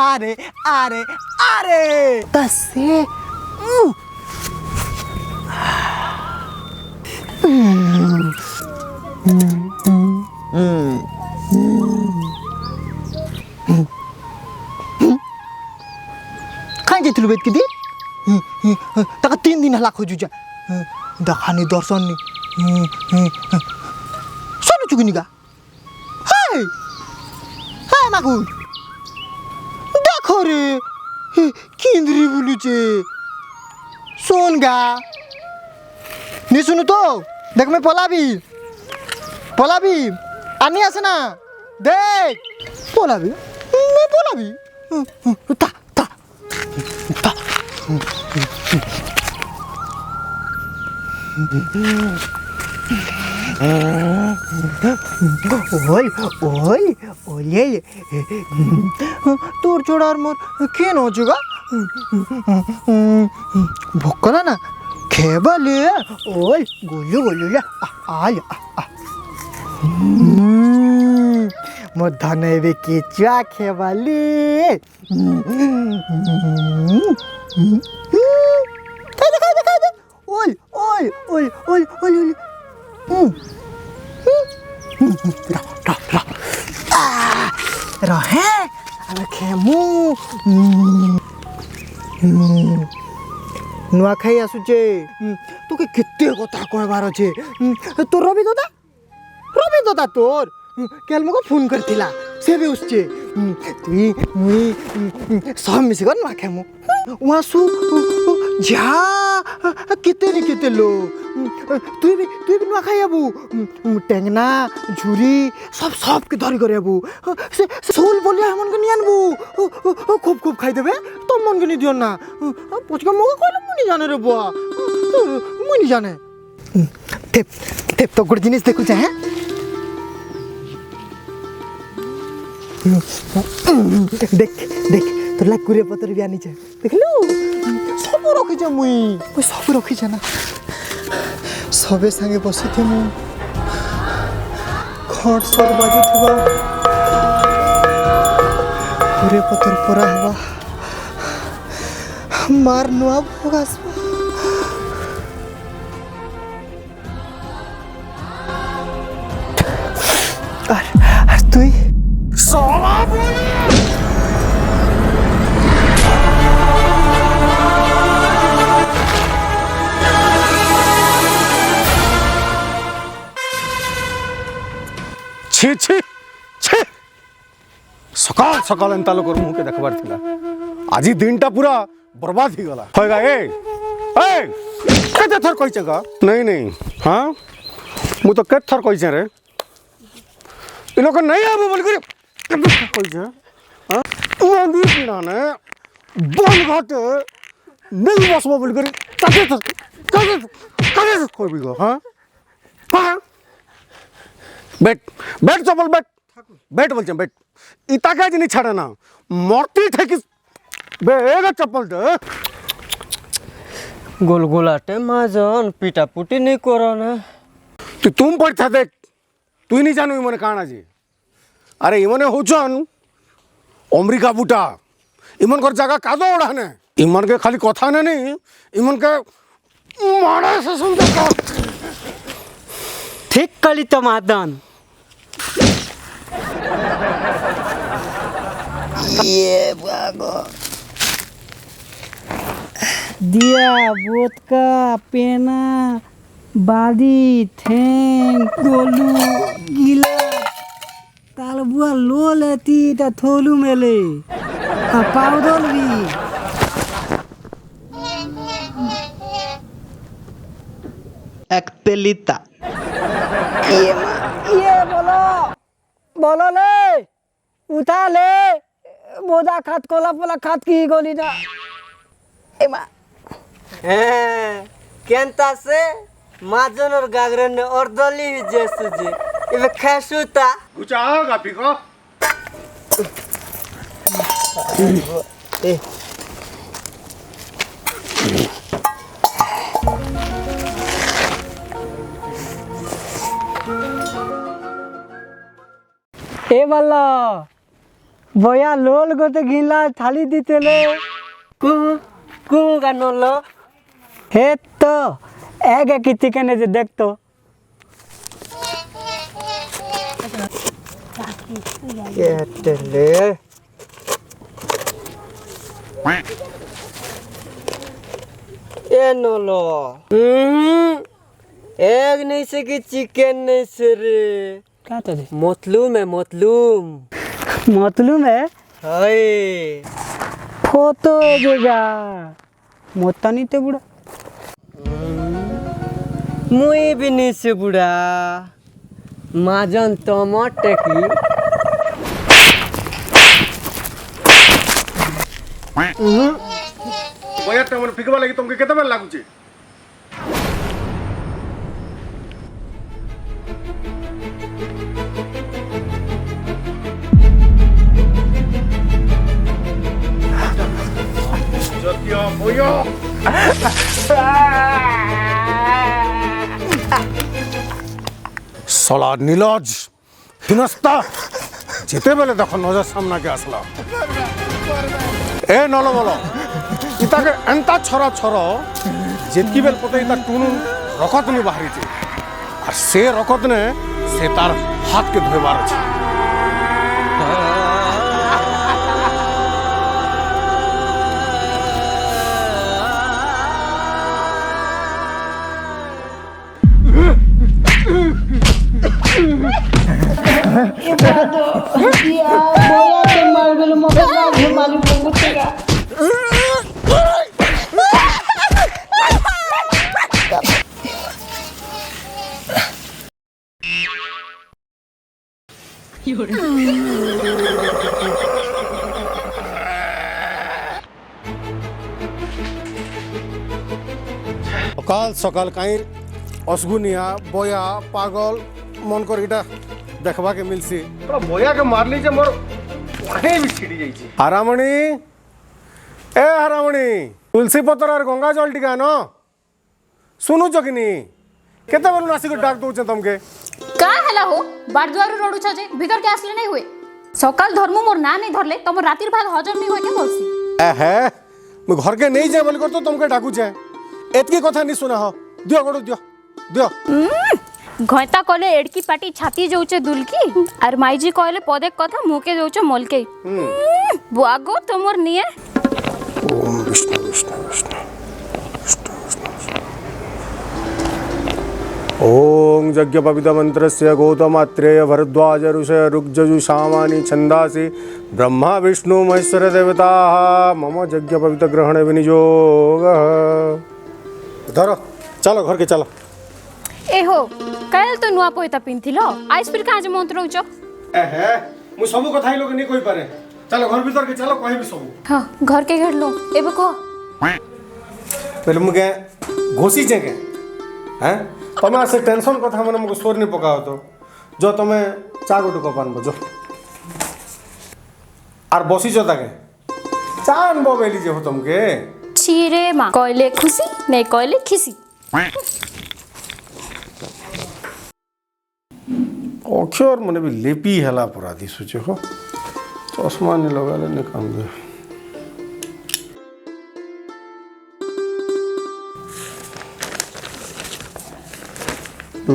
আরে আরে আরে তাসে खाई जाइलु बेत के दिन तक 3 दिन हला खोजु जा दखानी दर्शन नि सोनु चुगनिगा हाय हाय मागु देखो रे किंद्री बुलुचे सोनगा नि सुनु तो देख मैं पलाबी आनी आसे ना देख पलाबी मैं पलाबी ता ओले तोर छोड़ार मोर केन हो चुका भोकला ना खेबले ओल गोलू ले आ मोर धनेबे केचुआ खेबले खाई ओल रहे अब खेमु नुआ खाई आसुचे तू के केते कथा कहबार छे तो रवि दादा तोर केल मको फोन करथिला से भी उसचे तुई मुई सब मिसगन नुआ खेमु वहाँ सु जा केते लो तुई भी नुआ खाई आबू टेंगना झुरी सब के धरी करे आबू से सोल बोलिया हमन के नियानबू खूब खाई देबे तो मन के नि दियो ना पछका मको कहले मुनी जाने रे बुआ मुनी जाने तेप तो गुड जिनिस देखु चाहे देख তোর লাগ কুড়িয়ে পতর বি আনিছে দেখলু সব রখিছে মুই সব রখিছে না সবে সাঙ্গে বসিথি মু খট সর বাজুথিবা কুড়িয়ে পতর পরা হবা মার নোয়া ভোগ আসবা আর তুই সলা বলে छी छी छी सकाल सकाल एंता लोकर मुँह के देखबार थिला आज दिनटा पूरा बर्बाद ही गला होएगा ए केते थर कहिचे का नहीं हां मु तो केते थर कहिचे रे इ लोक नहीं आबो बोल कर केते थर कहिचे हां मंदी पिना ने बोल घाट नहीं बसबो बोल कर केते कहबी गो हां बैठ चपल बैठ बोलचे बैठ इता का नहीं छाड़े ना मरती थे कि बेगा चप्पल दे गोलगोलाटे माजन पिटापुटी नहीं करो ना तो तुम पढ़ता देख तू नहीं जानू इमने काना जी अरे इमने होचन अमेरिका बुटा इमन कर जगह कादो ओढ़ाने इमन के खाली कथा ने नहीं इमन के मारे से सुन ठीक कली तो मादन ये बागो दिया बोतका पेना बादी थेंग गोलू गीला तालबुआ लो लेती ता थोलू मेले पाउडर भी एक तेलिता ये बोलो ले उठा ले बोदा खात कोला पोला खात की गोली ना एमा केंता से माजन और गागरन ने और दली जैसे जी इवे खैसुता कुछ आओगा पिको ए वाला বয়া লোল গোতে গিনলা থালি দিতেলে কু গান লো হে তো এক এক চিকেনে যে দেখতো কেটলে এ নলো एग नहीं से कि चिकन नहीं से रे क्या तो दे मतलूम है मतलूम मतलूम है हाय फोटो देगा मोता नहीं ते बुड़ा मुई भी नहीं से बुढ़ा माजन टमाटे की बया टमाटर फिकवा लगी तुमके केते बेल लागुचे जतिया बया साला नीलज हिनस्ता जेते बेले देखो नजर सामना के आसला ए नलो बोलो इताके एंता छरा छरो जेतकी बेल पते इता टुनु रखत नु बाहरी छे और से रखत ने से तार हाथ के धोबार छे सकाल सकाल कहीं असगुनिया बोया पागल मन कर इटा देखबा के मिलसी पूरा बोया के मार लीजे मोर वहीं भी छिड़ी जाई छी हारामणी ए हारामणी तुलसी पत्र और गंगा जल टिका न सुनु जकिनी केते बेलु नासी को डाक दउचे तुमके का हला हो बार दुआर रोडू छ जे भीतर के आसले नहीं हुए सकाल धर्म मोर ना नहीं धरले तुम रातिर भाग हजम नहीं होय के बोलसी ए है मैं घर के नहीं जाए बोल कर तो तुमके डाकू छे एतकी कथा नहीं सुना हो दियो गोड़ो दियो दियो घयता कहले एड़की पाटी छाती जाउचे दुलकी और माईजी कहले पदे कथा मुके जाउचे मलके बुआगो तुमर निये ओम विष्णु विष्णु विष्णु ओम यज्ञ पवित्र मंत्रस्य गौतमात्रेय भरद्वाज ऋषय ऋग्जजु सामानि छंदासि ब्रह्मा विष्णु महेश्वर देवता मम यज्ञ पवित्र ग्रहण विनियोग धरो चलो घर के चलो ए हो काल तो नुआ पोइता पिनथिलो आइस फिर काज मंत्र उचो ए है मु सब कथा लोग नहीं कहि पारे चलो घर भीतर के चलो कहि भी सब हां घर के घेर लो एबे को पहले मुके घोसी जे के हैं तमे से टेंशन कथा मन मुके सोर नहीं पकाओ तो जो तमे चा गोटो कपान बजो आर बसी जो ताके चान बोबेली जे हो तुमके छीरे मा कहले खुशी नहीं कहले खिसी अक्षर मने भी लेपी हला पूरा दिसुचे हो चश्मा नहीं लगाले ने काम दे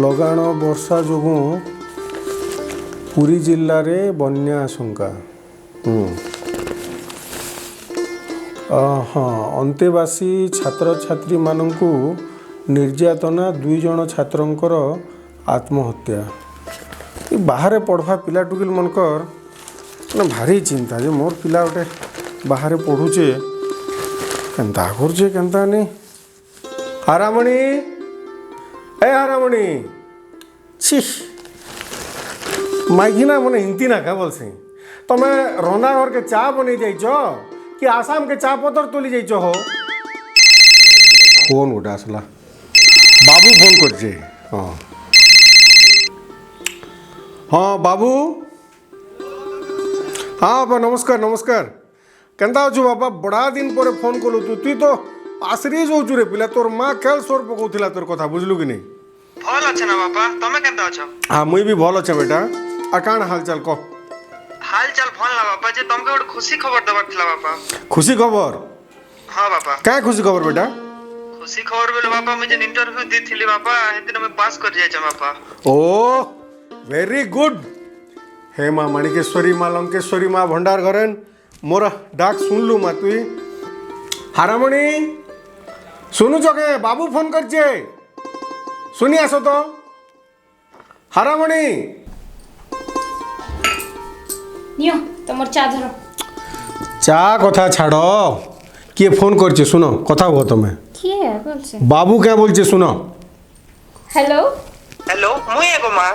लगाण वर्षा जोगु पुरी जिल्ला रे बन्या आशंका हाँ अंतेवासी छात्र छात्री मानंकु निर्यातना 2 जन छात्रंकर आत्महत्या बाहर पढ़वा पिला टुकिल मनकर ना भारी चिंता जे मोर पिला गोटे बाहर पढ़ुचे केन्ता करछे केन्ता नहीं हारामणी ए हारामणी छी माइकिना मने हिंती ना का बोलसी तमे रोना घर के चा बनै जाइछो कि आसाम के चा पतर तोली जाइछो हो फोन उठा असला बाबू फोन करछे हां हाँ बाबू हाँ बाबा नमस्कार नमस्कार केन्ता अछु बाबा बड़ा दिन पर फोन कलु तु तो आसरी जाऊछु रे पिला तोर माँ खेल सोर पकाउथिला तोर कथा बुझलु कि नहीं भल अच्छे ना बापा तमे केनता अछ हाँ मुई भी भल अच्छे बेटा आ काण हालचाल कह हाल चाल भल ना बापा जे तुमके गोटे खुशी खबर देबार थिला बापा। खुशी खबर हाँ बापा क्या खुशी खबर बेटा? खुशी खबर बोले बापा मुझे इंटरव्यू दी थी बापा हेदिन मैं पास कर जाए बापा। ओ वेरी गुड। हे माँ माणिकेश्वरी माँ लंकेश्वरी माँ भंडार घरेन मोर डाक सुनलु माँ तुई। हारामणि सुनु जगे बाबू फोन करछे सुनी आसो तो। हारामणि नियो तमर चा धरो। चा कथा छाड़ किए फोन करछे सुनो कथा हुआ तुम्हें। किए बोलছে? बाबू क्या बोलछे सुनो। हेलो हेलो मुई एगो माँ।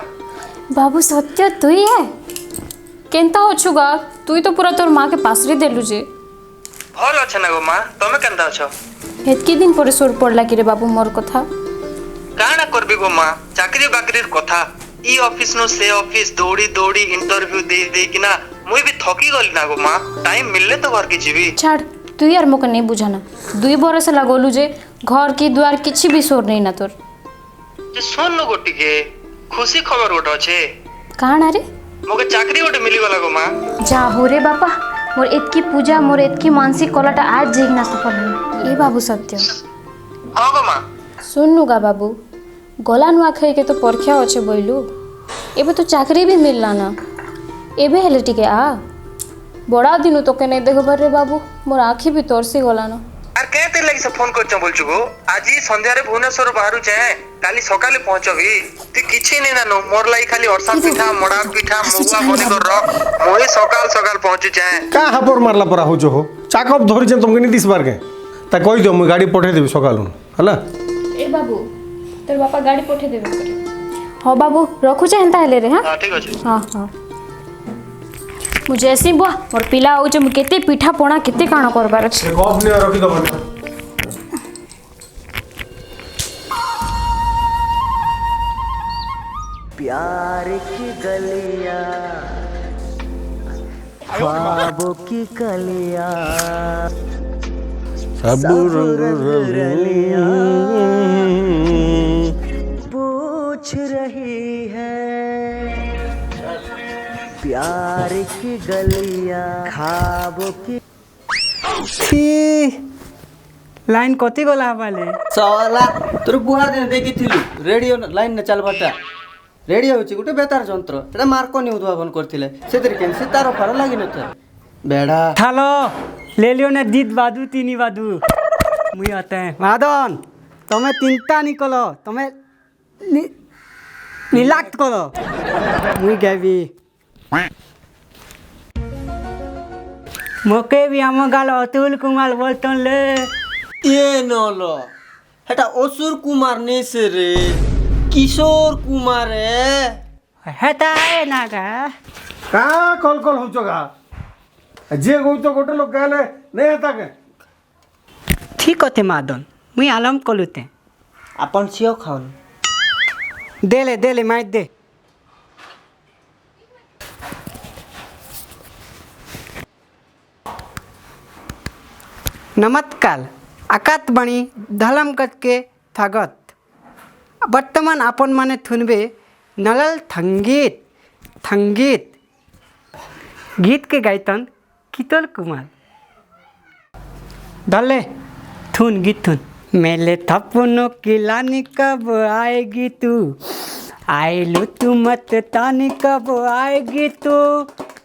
बाबू सत्य तुई है केनता होछुगा तुई तो पूरा तोर माँ के पासरी देलु जे। भल अच्छे ना गो माँ तमे केनता अछ? हेतकी दिन परे सोर पड़ला कि रे बाबू मोर कथा। काना करबी गो माँ चाकरी बाकरीर कथा ई ऑफिस नो से ऑफिस दौड़ी दौड़ी इंटरव्यू दे दे कि ना मुई भी थकी गली ना गो माँ टाइम मिलले तो घर के जीवी। छाड़ तू यार मोके नहीं बुझाना 2 बरस लागोलु जे घर की द्वार किछि भी सोर नहीं ना तोर। जे सुन नो गोटी के खुशी खबर गोटे अच्छे काना रे मोके चाकरी गोटे मिली गला गो माँ। जा हो रे बापा मोर एतकी पूजा मोर एतकी मानसिक कलाटा आज जेगना सफल हो। ए बाबू सत्य हाँ गो माँ सुननु गा बाबू गला नुआ खाई के तो परख्या अच्छे बोइलु एबे तो चाकरी भी मिलला ना एबे हेले टिके आ बड़ा दिनु तोके नहीं देखबर रे बाबू मोर आँखी भी तोरसी गला ना। आर के तेर लगी से फोन करछ बोलछु गो आज संध्या रे भुवनेश्वर बाहरु छे काली सकाले पहुंचबी तू किछि नहीं नानो मोर लाई खाली अरसा पिठा मडा पिठा मुगुआ बनी कर रख मोई सकाल सकाल पहुंचु छे। का हापर मारला परा हो जो हो चाकप धरि जे तुमके नहीं दिसबार के ता कहि दियो मुई गाड़ी पठे देबी सकाल हला। ए बाबू तोर बापा गाड़ी पठे देबे करे। हाँ बाबू रखु छे हेंता हेले रे। हां ठीक अछि। हाँ हाँ मुझे ऐसी बुआ मोर पिला हो जे केते पिठा पोणा केते काना करबार अछि। कप ने रखी दबा प्यार की गलियां ख्वाबों की कलियां सब रलियां पूछ रही है प्यार की गलियां ख्वाबों की। लाइन कति गला बाले साला तोर बुहा दिन देखिथिलु रेडियो लाइन न चलबाटा रेडियो होची गुटे बेतार जंत्र सेटा मार्कोनी उद्भावन करथिले सेतिर केनसी तार फार लागि नथे बेडा हेलो ले लियो ने दीद बादू तीनी बादू मुई आते हैं मादन तमे तीनटा निकलो तमे निलाक्त करो मुई गाबी मोके भी आम गाल अतुल कुमार बोलतन ले ये नलो हेटा असुर कुमार ने से रे किशोर कुमार हेता है ना का का कॉल कॉल हो चगा जे गई तो गोटे लोग कहले नहीं हेता के ठीक होते मादन मुई आलम कलुते अपन छियो खान दे ले माइट दे नमस्कार आकाशवाणी धलमगढ़ के थागत बर्तमान आपन माने थुनबे नलल थंगीत गीत के गायतन कितल कुमार दले थुन गीत थुन मेले थपनों की लानी कब आएगी तू आइलू तू मत तानी कब आएगी तू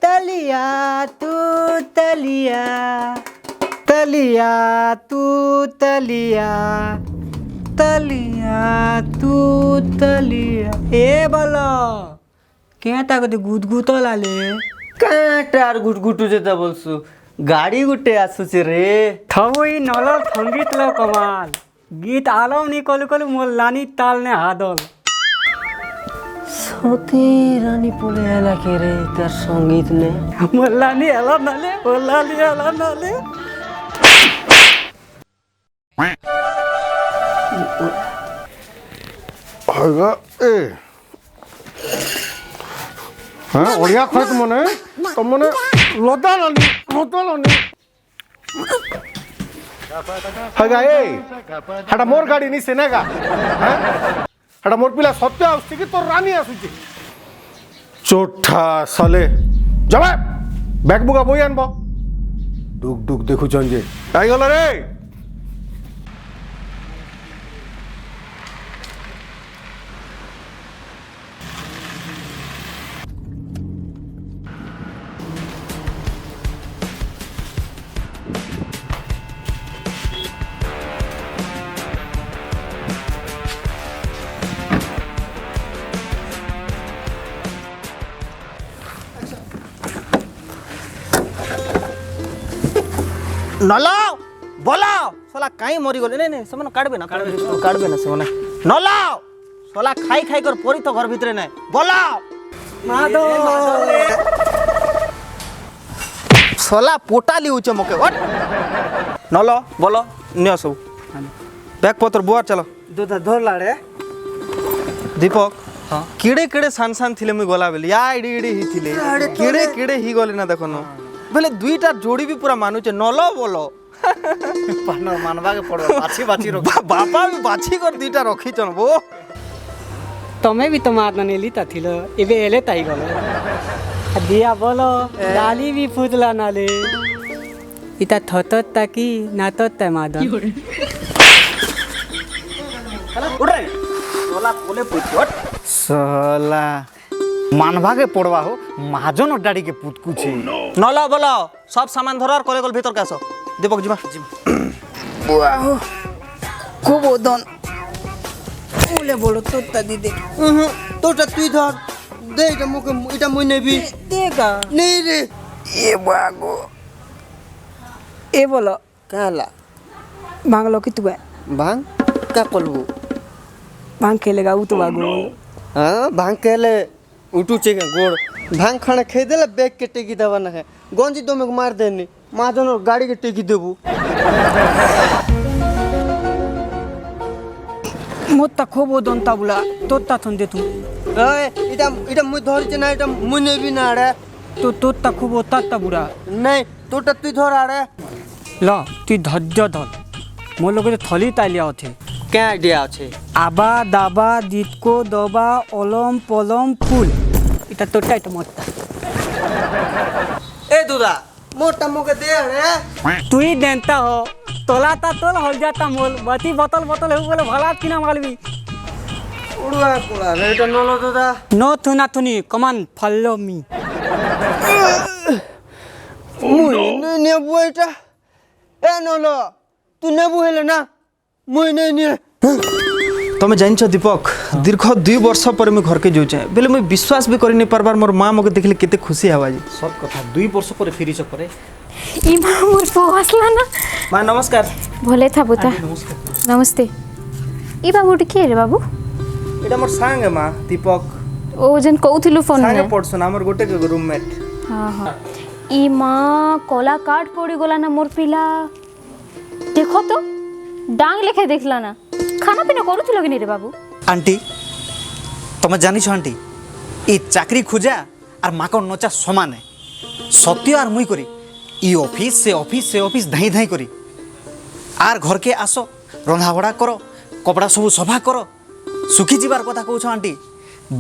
तलिया तू तलिया तलिया तू तलिया तलिया तू तलिया ए बोलो क्या ताकत गुदगुत लाले काटार गुटगुटू जेता बोलसु गाड़ी गुटे आसुचे रे थवई नलर संगीत लो कमाल गीत आलम नी कलु कलु मोल्लानी ताल ने हादल सती रानी पोले आला के रे तार संगीत ने मोल्लानी आला नाले होगा ए हाँ ओडिया खत मने तो मने लोटा लानी होगा ए हटा मोर गाड़ी नहीं सेनेगा हाँ हटा मोर पिला सत्य आउची कि तो रानी आसुची चोठा साले जवाब ব্যাগ বুকা বই আনব ডুক ডুক দেখুছন যে তাই গল রে ନଲ ବୋଲ ଶଲା କାଇଁ ମରିଗଲେ ନାଇଁ ନାଇଁ ସେମାନେ କାଢ଼ବେ ନା ସେମାନେ ନଲ ଶଲା ଖାଇ ଖାଇ କର ପରି ତ ଘର ଭିତରେ ନାଇଁ ବୋଲ ଶଲା ପୋଟାଲି ହଉଛେ ମକେ ନଲ ବୋଲ ନିଅ ସବୁ ବ୍ୟାଗ୍ ପତ୍ର ବୁଆର ଚାଲ ଧରଲା ରେ ଦୀପକ କିଡ଼େ କିଡ଼େ ସାନ ସାନ ଥିଲେ ମୁଇଁ ଗଲା ବେଲେ ୟା ଇଡ଼ି ଇଡ଼ି ହେଇଥିଲେ କିଡ଼େ କିଡ଼େ ହେଇଗଲେ ନା ଦେଖନ ବେଲେ ଦୁଇଟା ଯୋଡ଼ି ବି ପୁରା ମାନୁଛେ ନଲ ବୋଲ ମାନବାକେ ପଡବ ବାଛି ବାଛି ରଖ ବାପା ବି ବାଛି କରି ଦୁଇଟା ରଖିଛନ୍ ବୋ ତମେ ବି ତମ ଆଦନା ନେଲି ତା ଥିଲ ଏବେ ଏଲେ ତାଇ ଗଲ ଦିଆ ବୋଲ ଡାଲି ବି ଫୁଦଲା ନାଲେ ଇତା ଥତ ତାକି ନାତ ତା ମାଦ ସଲା ମାନବାକେ ପଡବା हो महाजन डाड़ी के पुतकुछे নল বল সব সামান ধর আর কলে কল ভিতর কাছ দীপক জিমা খুব ওদন বলে বলো তোরটা দিদি তোটা তুই ধর দে এটা মুকে এটা মুই নেবি দেখা নেই রে এ বাগো এ বলো কালা মাংলো কি তুই ভাঙ কা কলবু ভাং খেলেগা উ তো বাগো हाँ भांग कहले उठू चे गोड़ भांग खाना खेल देला बैग के टेकी दवा ना है गंजी तो में मार देनी महाजन और गाड़ी के टेकी देबू মোত্তা খুব ওদন তাবুলা তোরটা থন দে তুই ए इटा इटा मुई धर चे ना इटा मुई नेबी ना रे তো তোরটা খুব ওতাত্তা বুড়া नहीं तोटा तुई धर आड़े ল তুই ধৈর্য ধর মোর লোকে থলি তাইলিয়া অথে क्या आइडिया আছে আবা দাবা দিতকো দবা অলম পলম ফুল এটা তোরটা এটা মোত্তা ए दूधा मोटा मुके दे रे তুই দেনতা হ তোলাতা তোল হল যাতা মোল বাতি বোতল বোতল হেউ বলে ভালাত কিনা মালবি उड़वा कोला रे এটা নলো দাদা নো থুনা থুনি কমান ফলো মি মুই নেবু এটা এ নলো তুই নেবু হেলে না মুই নেই নে তুমি জানিছ দীপক দীর্ঘ 2 বর্ষ পরে মুই ঘরকে যাউছে বেলে মুই বিশ্বাস বি করি নি পারবার মোর মা মকে দেখলে কেতে খুশি হবা जी সব কথা 2 বর্ষ পরে ফিরিছ পরে ई माँ मोर पो हसला ना মা নমস্কার भले था बुता नमस्ते ई बाबू के रे बाबू এটা মোর সাঙ্গ মা দীপক ओ जन कहउथिलु फोन সাঙ্গে में পড়ছন আমার গোটে রুমমেট हाँ हाँ ई माँ कला काट पड़ी गला ना मोर पिला देखो तो डांग लेखे देखला ना खाना पीना करूथिलो कि नहीं रे बाबू आंटी तुम्हें जानिछ आंटी ये चाकरी खोजा और माकर नचा समान है सत्य और मुई करी ई ऑफिस से ऑफिस धाई धाई करी आर घर के आस रंधा बड़ा करो कपड़ा सब सफा करो सुखी जीवार कथा कहछ आंटी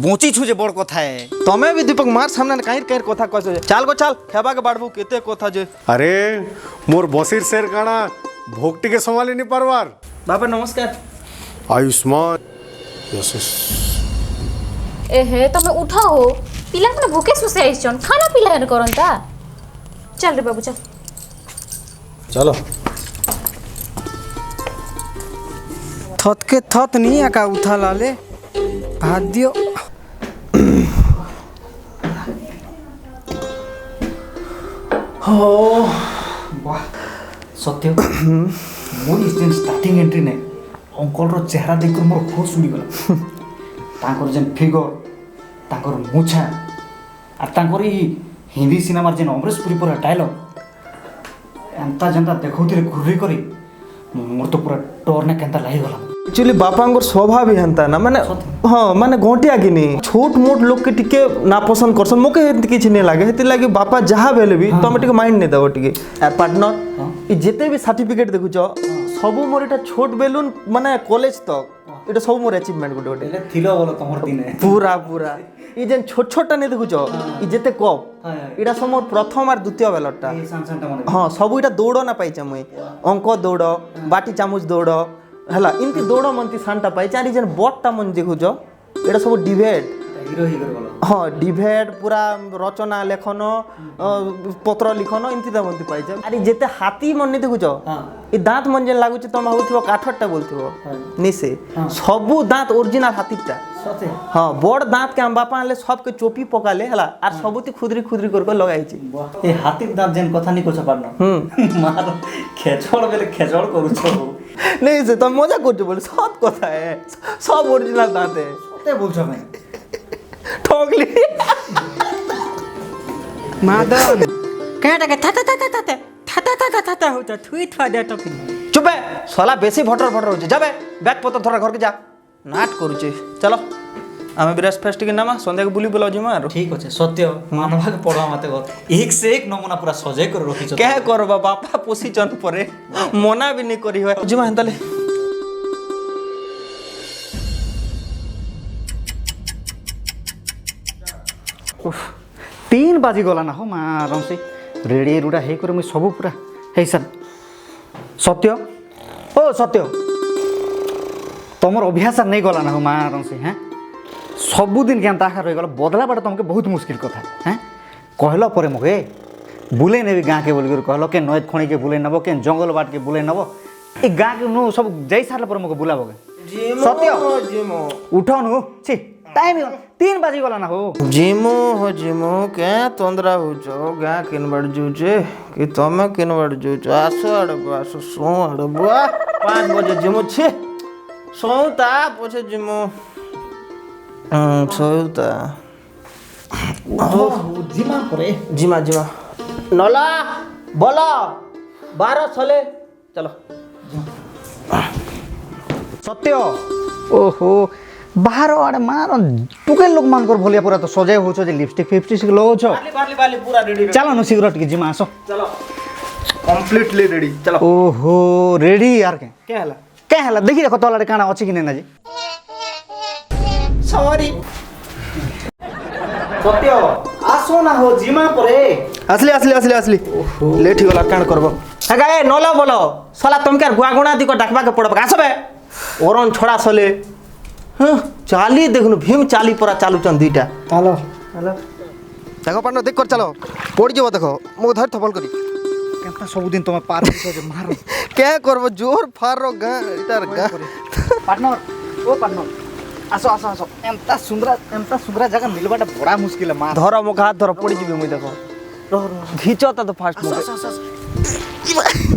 बची छु जे बड़ कथा है तमे भी दीपक मार सामने काहिर काहिर কথা কইছ চাল গো চাল খেবা কে বাড়বু কেতে কথা যে আরে মোর বসির শের কানা ভোগটিকে সম্ভালি নি পারবার বাবা নমস্কার आयुष्मान यस ए हे तमे उठाओ पिला ने भूखे सुसे आइछन खाना पिला न करंता चल रे बाबू चल चलो थत के थत नहीं आका उठा लाले भात दियो सत्य मोर इस दिन स्टार्टिंग एंट्री ने अंकल रो चेहरा देख मोर होश उड़ी गला तांकर जेन फिगर तांकर मुछा आ तांकर ई हिंदी सिनेमा जेन अमरेश पुरी पूरा डायलॉग एंता जनता देखौथिले घुरी करी मोर तो पूरा डर ने केंता लागि गला एक्चुअली बापांगर स्वभाव ही हंता ना माने हाँ माने घोटिया कि नहीं छोट मोट लोग के टिके ना पसंद करसन मोके हेत किछ नहीं लागे हेति लागे बापा जहा भेले भी तमे टिके माइंड नहीं दबो टिके ए पार्टनर ई जेते भी सर्टिफिकेट देखुछ सब मोर एटा छोट बेलून माने कॉलेज तक এটা সব মোর অ্যাচিভমেন্ট গোটে গোটে ହେଲେ ଥିଲ ବୋଲ ତମର ଦିନେ পুরা পুরা এই যে ছোট ছোটটা নেই দেখুছ ই যেতে কপ এটা সব মোর প্রথম আর দ্বিতীয় বেলরটা এই ସାଙ୍ଗସାଙ୍ଗଟା ମନେ ହଁ ସବୁ ଏଇଟା ଦୌଡ଼ ନା ପାଇଛେ ମୁଇଁ ଅଙ୍କ ଦୌଡ଼ ବାଟି ଚାମୁଚ ଦୌଡ଼ ହେଲା ଏମିତି ଦୌଡ଼ ମନ୍ତି ସାନଟା ପାଇଛେ ଆରି ଯେନ୍ ବଟଟା ମନ୍ ଦେଖୁଛ ଏଇଟା ସବୁ ଡିଭେଟ୍ ହିରୋ ହେଇକରି ଗଲ ହଁ ଡିଭେଟ୍ ପୁରା ରଚନା ଲେଖନ ପତ୍ର ଲିଖନ ଏମିତି ତା ମନ୍ତି ପାଇଛେ ଆରି ଯେତେ ହାତୀ ମନି ଦେଖୁଛ ଏ ଦାନ୍ତ ମନ୍ ଯେନ୍ ଲାଗୁଛି ତମେ ଭାବୁଥିବ କାଠଟା ବୋଲଥିବ ନିଶେ ସବୁ ଦାନ୍ତ ଓରିଜିନାଲ ହାତୀଟା ସତେ ହଁ ବଡ଼ ଦାନ୍ତ କେ ଆମ ବାପା ଆଣିଲେ ସବକେ ଚୋପି ପକାଲେ ହେଲା ଆର୍ ସବୁତି ଖୁଦରି ଖୁଦରି କରି ଲଗାଇଛି ଏ ହାତୀ ଦାঁত ଯେନ୍ କଥା ନି କଛ ପାରନ ମାର ଖେଚଡ଼ ବେଲେ ଖେଚଡ଼ କରୁଛ नहीं से तुम मजा करते बोले सब कथा है सब ओरिजिनल दांत है ସତେ ବୋଲଛ ଭାଇ ठोकली मादन कहता के था होता थुई थुआ दे तो फिर चुप है साला बेसी भटर भटर हो जाबे बैग पत्र थोड़ा घर के जा नाट करूचे चलो आमे ब्रेस फेस्ट के नामा संध्या के बुली बुलाओ जिमा आरो ଠିକ ଅଛେ ସତ୍ୟ ମାନବାକେ ପଡ଼ବା ମତେ କହ ଏକ ସେ ଏକ ନମୁନା ପୁରା ସଜେଇ କରି ରଖିଛ क्या करबा बापा पोसी चन परे मना भी नहीं करी होय जिमा हंतले तीन बाजी गला ना हो मारमसी रेडी रुडा हे करे मुई सब पूरा हे सर सत्य ओ सत्य तमर अभ्यास नहीं गला ना हो मारमसी हैं सबुदिन केन्ता रही गला बदला बाटे तुमके बहुत मुश्किल कथा हैं कहला परे मगे बुले नेबी गाँ के बोल कहलो के नद खणी के बुले नब के जंगल बाट के बुले नब ए गाँ के नु सब जाई सारला पर मगे बुलाबगे सत्य जिमो उठो नु छी टाइम 3 बाजी गला ना हो जिमो क्या तंद्रा होचो गाँ किन बड़ जुचे कि तमे किन बड़ जुचो आसो आड़ आसो सो आड़ बुआ 5 बजे जिमो छे सोता पछे जिमो सोता जिमा परे जिमा जिमा नला बोला 12 सले चलो सत्य ओहो बाहर आड़े मार टुके लोक मानकर भलिया पूरा तो सजाय होछ जे लिपस्टिक फिपस्टिक लगो छ बाली पूरा रेडी चलो न सिगरेट के जिमा आसो चलो कंप्लीटली रेडी चलो ओहो रेडी यार के क्या हला के हला देखि देखो तलाडे काना अछि कि नै ना जी सॉरी सत्य आसो ना हो जिमा परे असली लेट ही गला काण करबो हेगा ए नला बोलो साला तुमके गुआगुणा दिको डाकबा के पड़बा आसबे ओरन छोड़ा सले हां चाली देखनु भीम चाली परा चालू चन दुईटा चलो देखो पार्टनर देख कर चलो पड़ जाओ देखो मो धर थपल करी केनता सब दिन तुम पार होछ जे मारो क्या करबो जोर फार रो गा इतार गा पार्टनर ओ पार्टनर आसो आसो आसो एंता सुंदरा जगह मिलबाटा बड़ा मुश्किल है मार धर मो हाथ धर पड़ी जिबे मुई देखो घिचता तो फास्ट मो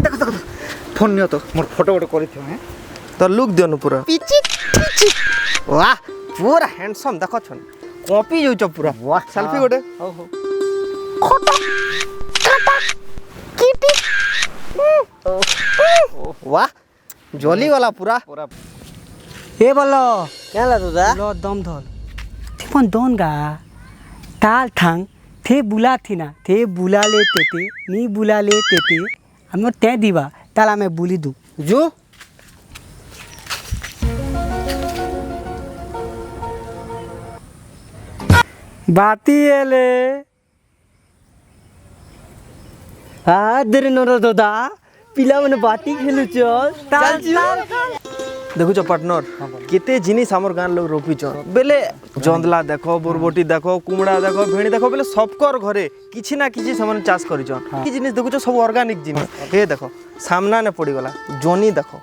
देखो फोन नियो तो मोर फोटो फोटो करि थियो हैं तो लुक देनु पूरा वाह पूरा हैंडसम देखो छन कॉपी जो छ पूरा वाह सेल्फी गोटे हो हो वाह जली वाला पूरा ए बोलो क्या ला तुझा लो दम धर थे पण दोन गा ताल थांग थे बुला थी ना थे बुला ले तेते नी बुला ले तेते हम ते दीवा ताला में बुली दू जो बाती एले आदर नर दादा पिला मन बाती खेलु चल ताल देखुच पार्टनर केते जिनिस हमर गान लोग रोपी छन बेले जंदला देखो बोरबोटी देखो कुमड़ा देखो भेणी देखो बेले सबकर घरे किछि ना किछि सामान चाष करि छन कि जिनिस देखुच सब ऑर्गेनिक जिनिस हे देखो सामना ने पड़ी गला जोनी देखो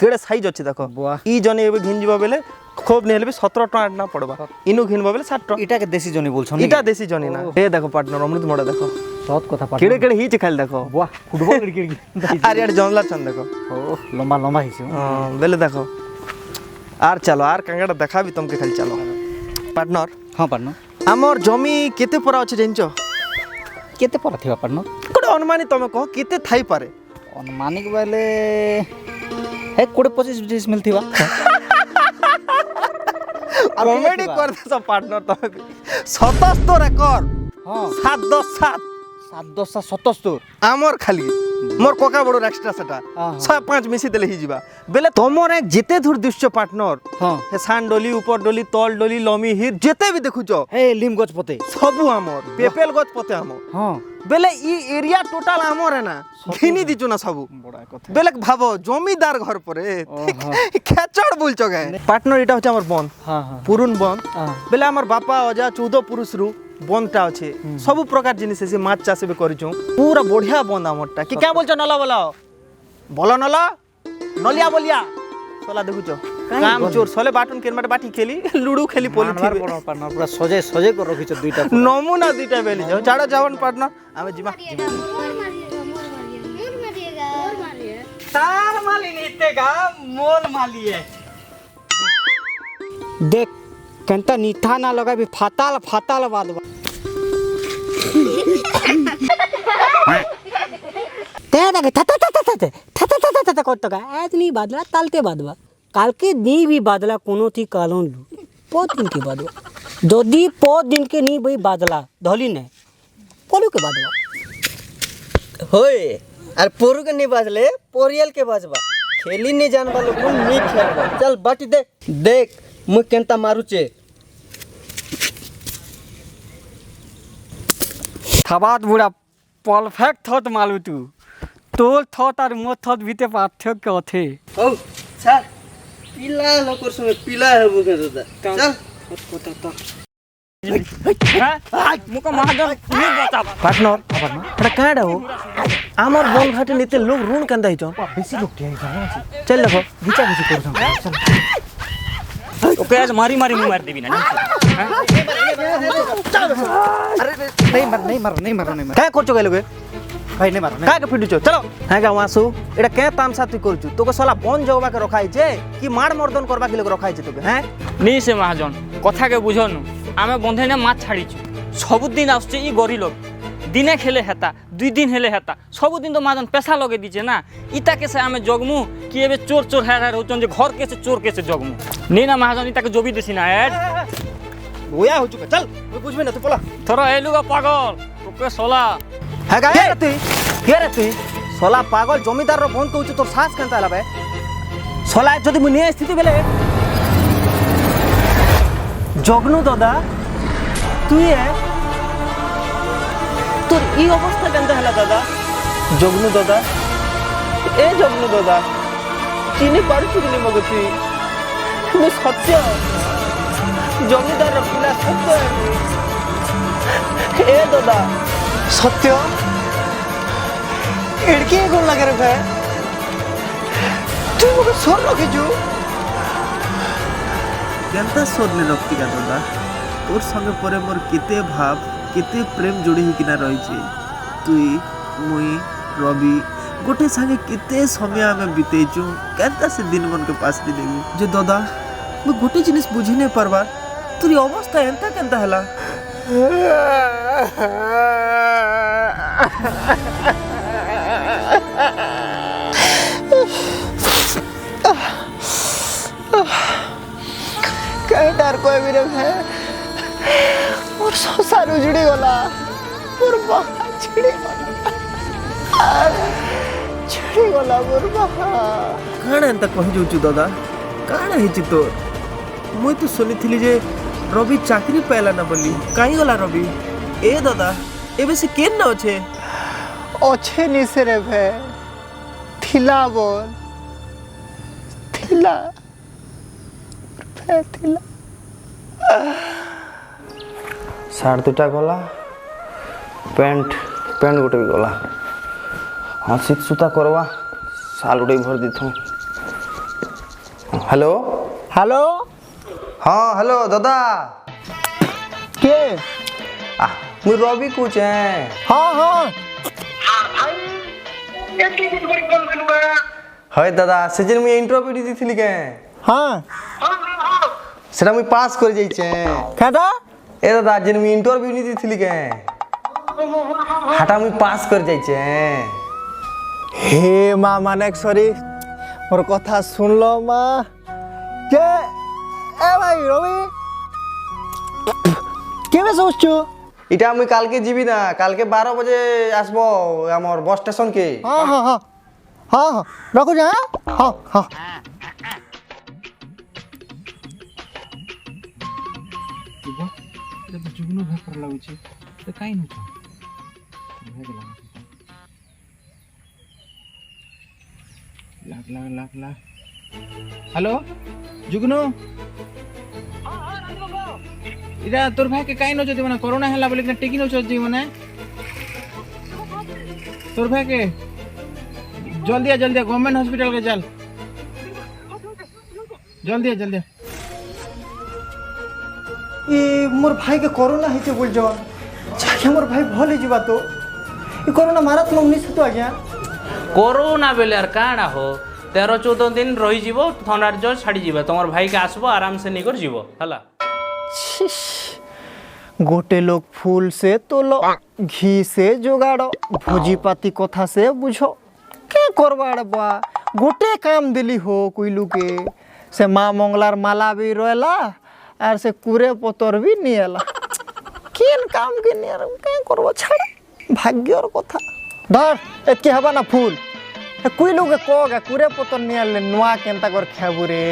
केड़े साइज अछि देखो ई जोनी एबे घिन जिबा बेले खूब नेले 17 टका ना पड़बा इनु घिनबा बेले 60 टका इटा के देसी जोनी बोल छन इटा देसी जोनी ना हे देखो पार्टनर अमृत मोड़ा देखो सत कथा पार्टनर केड़े केड़े हिच खाली देखो वाह फुटबॉल क्रिकेट आर यार जंदला छन देखो ओ लंबा लंबा हिसो हां बेले देखो आर चलो आर कंगाड़ा देखा भी तुमके खाली चलो पार्टनर हां पार्टनर हमर जमी केते परा अछि जानचो केते पर थिबा पार्टनर कोड अनुमानित तमे कह केते थाई पारे अनुमानिक वाले है 20-25 मिलथिबा कॉमेडी कर दे सब पार्टनर तमे 77 एकड़ हां 7-10-7 7-10-77 हमर खाली মোর ককা বড় এক্সট্রা সেটা 105 মিশি দেলে হি ଯିବା বেলে তোমার এক যেতে দূর দৃশ্য পার্টনার হ্যাঁ হে সান ডলি উপর ডলি তল ডলি লমি হির যেতে বি দেখুছ হে লিম গছ পতে সবু আমর পেপেল গছ পতে আমর হ্যাঁ বেলে ই এরিয়া টোটাল আমর না ঘিনি দিছু না সবু বড় কথা বেলে ভাবো জমিদার ঘর পরে খেচড় বলছ গে পার্টনার এটা হচ্ছে আমার বন হ্যাঁ হ্যাঁ পুরুন বন হ্যাঁ। বেলে আমার বাপা অজা 14 পুরুষরু বনটা আছে সবু প্রকার জিনিস আছে মাছ চাষ भी করিছু পুরা বঢ়িয়া বন আমরটা কি কে বলছ নলা বলাও বলো নলা নলিয়া বলিয়া সলা দেখুছ কাম চোর সলে বাটন কেনমাটে বাটি খেলি লুডু খেলি পলি থিবে বড় পার্টনার পুরা সজে সজে করে রখিছ দুইটা নমুনা দুইটা বেলি যাও ছাড়া যাওন পার্টনার আমি জিমা तार माली नीतेगा मोल मालिए देख कंता नीथा ना लगा भी फाताल फाताल बाद ते देख था करतो का आज नहीं बादला तालते बादवा काल के नी भी बादला कोनो थी कालोन लू बहुत दिन के बादवा जदी 5 दिन के नी भाई बादला धोली ने पोलू के बादवा होय আর পরুকে নি বাজলে পরিয়াল কে বাজবা খেলি নি জানবা লোক মি খেলবা চল বাটি দে দেখ মু কেনতা মারুচে थबात बुढ़ा परफेक्ट थत मालू तू तोर थत और मोर थत बीते पार्थक्य थे হও স্যার পিলা লোকর সঙ্গে পিলা হেবু কে দাদা চল मुका महाजन नहीं बता পার্টনার এটা কাডা হো আমার বল ঘাটে নিতে লোক রুন কান্দা হইছ বেশি লোক টিয়া জানা আছে চল দেখো বিচা বিচা করছ ओके आज मारी मारी मुंह मार देबी ना अरे नहीं मारो কা করছো গাই লোকে भाई नहीं मारो কা কে ফিডুছ চলো হ্যাঁ গা ওয়াসু এটা কে তামসা তুই করছু তোকে সালা বন জগবা কে রখাইছে কি মার মর্দন করবা কি লোক রখাইছে তোকে হ্যাঁ नहीं से महाजन कथा के बुझनु आमे बंधे ने माछ छाड़ीछु सबुदिन आसुचे ई गरी लोग दिने खेले हेता 2 दिन हेले हेता सबुदिन तो महाजन पैसा लगे दीचे ना इता के से आमे जगमु कि एबे चोर चोर है रहउचन जे घर के से चोर के से जगमु नहीं ना महाजन इता के जोबी देसी ना ऐड ওয়া হো চুকে চল তুই বুঝবি না তুই পলা थोड़ा एलुगा पागल ओके सोला হ্যাঁ গা কে রে তুই সলা পাগল জমিদার র ফোন কইছু তোর শ্বাস কেনতা হলাবে সলা যদি মু নিয়ে স্থিতি বেলে জগনু দাদা তুই তোর এই অবস্থা কেনতা হলা দাদা জগনু দাদা এ জগনু দাদা চিনি পারছু কি মগ তুই মু সত্য জমিদার র পিলা সত্য এ দাদা সত্য এড়কে কোন লাগে রে ভাই তুই মগ সর রখিছু কেনতা সরলে রক্তি কা দাদা তোর সঙ্গে পরে মোর কেতে ভাব কেতে প্রেম যোড়ি হিকিনা রইছে তুই মুই রবি গোটে সাঙ্গে কেতে সময় আমি বিতেইছু কেনতা সে দিন মনকে পাস দি দেবি যে দাদা মু গোটে জিনিস বুঝি নাই পারবা তোর অবস্থা এনতা কেনতা হলা कहीं कोई भी नहीं है और संसार उजड़ी गला और बाहा छिड़ी गला मोर बाहा काण एंता कहि जोचु दादा काण हेछि तोर मुई तो सुनिथिली जे रवि चाकरी पाइला ना बोली काई गला रवि ए दादा एबे से केन न अछे अच्छे निसे रे भे थिला बोल थिला भे थिला सार्ट दुटा गला पैंट पैंट गोटे भी गला हाँ शीत सूता करवा साल गोटे भर दी थू हेलो हेलो हाँ हेलो दादा के आ मुई रवि कुछ है हाँ हाँ हाय दादा से दिन मुई इंटरव्यू दी थी के हाँ सेटा मुई पास कर जाई छे कहता ए दादा जिन मुई इंटरव्यू नी दी थी के हाटा मुई पास कर जाई छे हे माँ मानेश्वरी मोर कथा सुन लो माँ के ए भाई रवि केवे सोचछु इटा मुई काल के जीवी ना काल के 12 बजे आसबो हमर बस स्टेशन के हाँ हाँ हाँ हाँ हाँ रखो जा हाँ हाँ हेलो जुगनू इरा तोर भाई के काई न जति माने कोरोना हैला बोले कि टेकी न चोजी माने तोर भाई के जल्दी गवर्नमेंट हॉस्पिटल के चल जल्दी ये मोर भाई के कोरोना हेते बोल जन चाहे मोर भाई भल ही जीवा तो ये कोरोना मारात्मक नहीं तो आज्ञा कोरोना बेले यार काଣା हो 13-14 दिन रही जीवो थंडार जो छाड़ी जीवो तमर भाई के आसबो आराम से निकर जीवो हला गोटे लोग फूल से तोलो घी से जोगाड़ो भोजी पाती कथा से बुझो क्या करवाड़ बा गोटे काम दिली हो कोइलू के से माँ मंगलार माला भी रोला और से कुरे पतर भी नियला केन काम के नियर क्या करबो छाड़ भाग्य और कथा धर एके हबा ना फूल कोइलू के कोगा कुरे पतर नियल नुआ केनता कर खाबु रे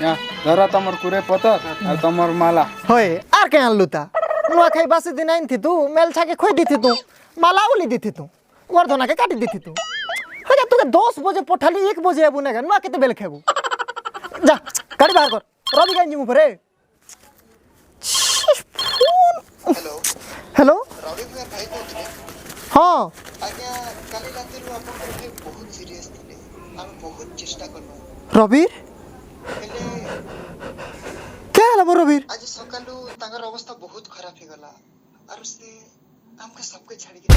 या धरा तमर कुरे पतर और तमर माला होय आर के आनलु ता नुआ खाई बासी दिन आइन थी तू मेल छा के खोई दी थी तू माला उली दी थी तू वर्धना के काटी दी थी तू हो जा तू के 10 बजे पठाली 1 बजे आबू ना नुआ केते बेल खेबू जा गाड़ी बाहर कर रवि गांजी मु परे हेलो हेलो रवि भैया भाई कहते हां आज्ञा काली रात रो अपन के बहुत सीरियस थे हम बहुत चेष्टा करनो रवि क्या है ला रवि आज सकालू तांगर अवस्था बहुत खराब हो गला और से हमके सबके छाड़ी के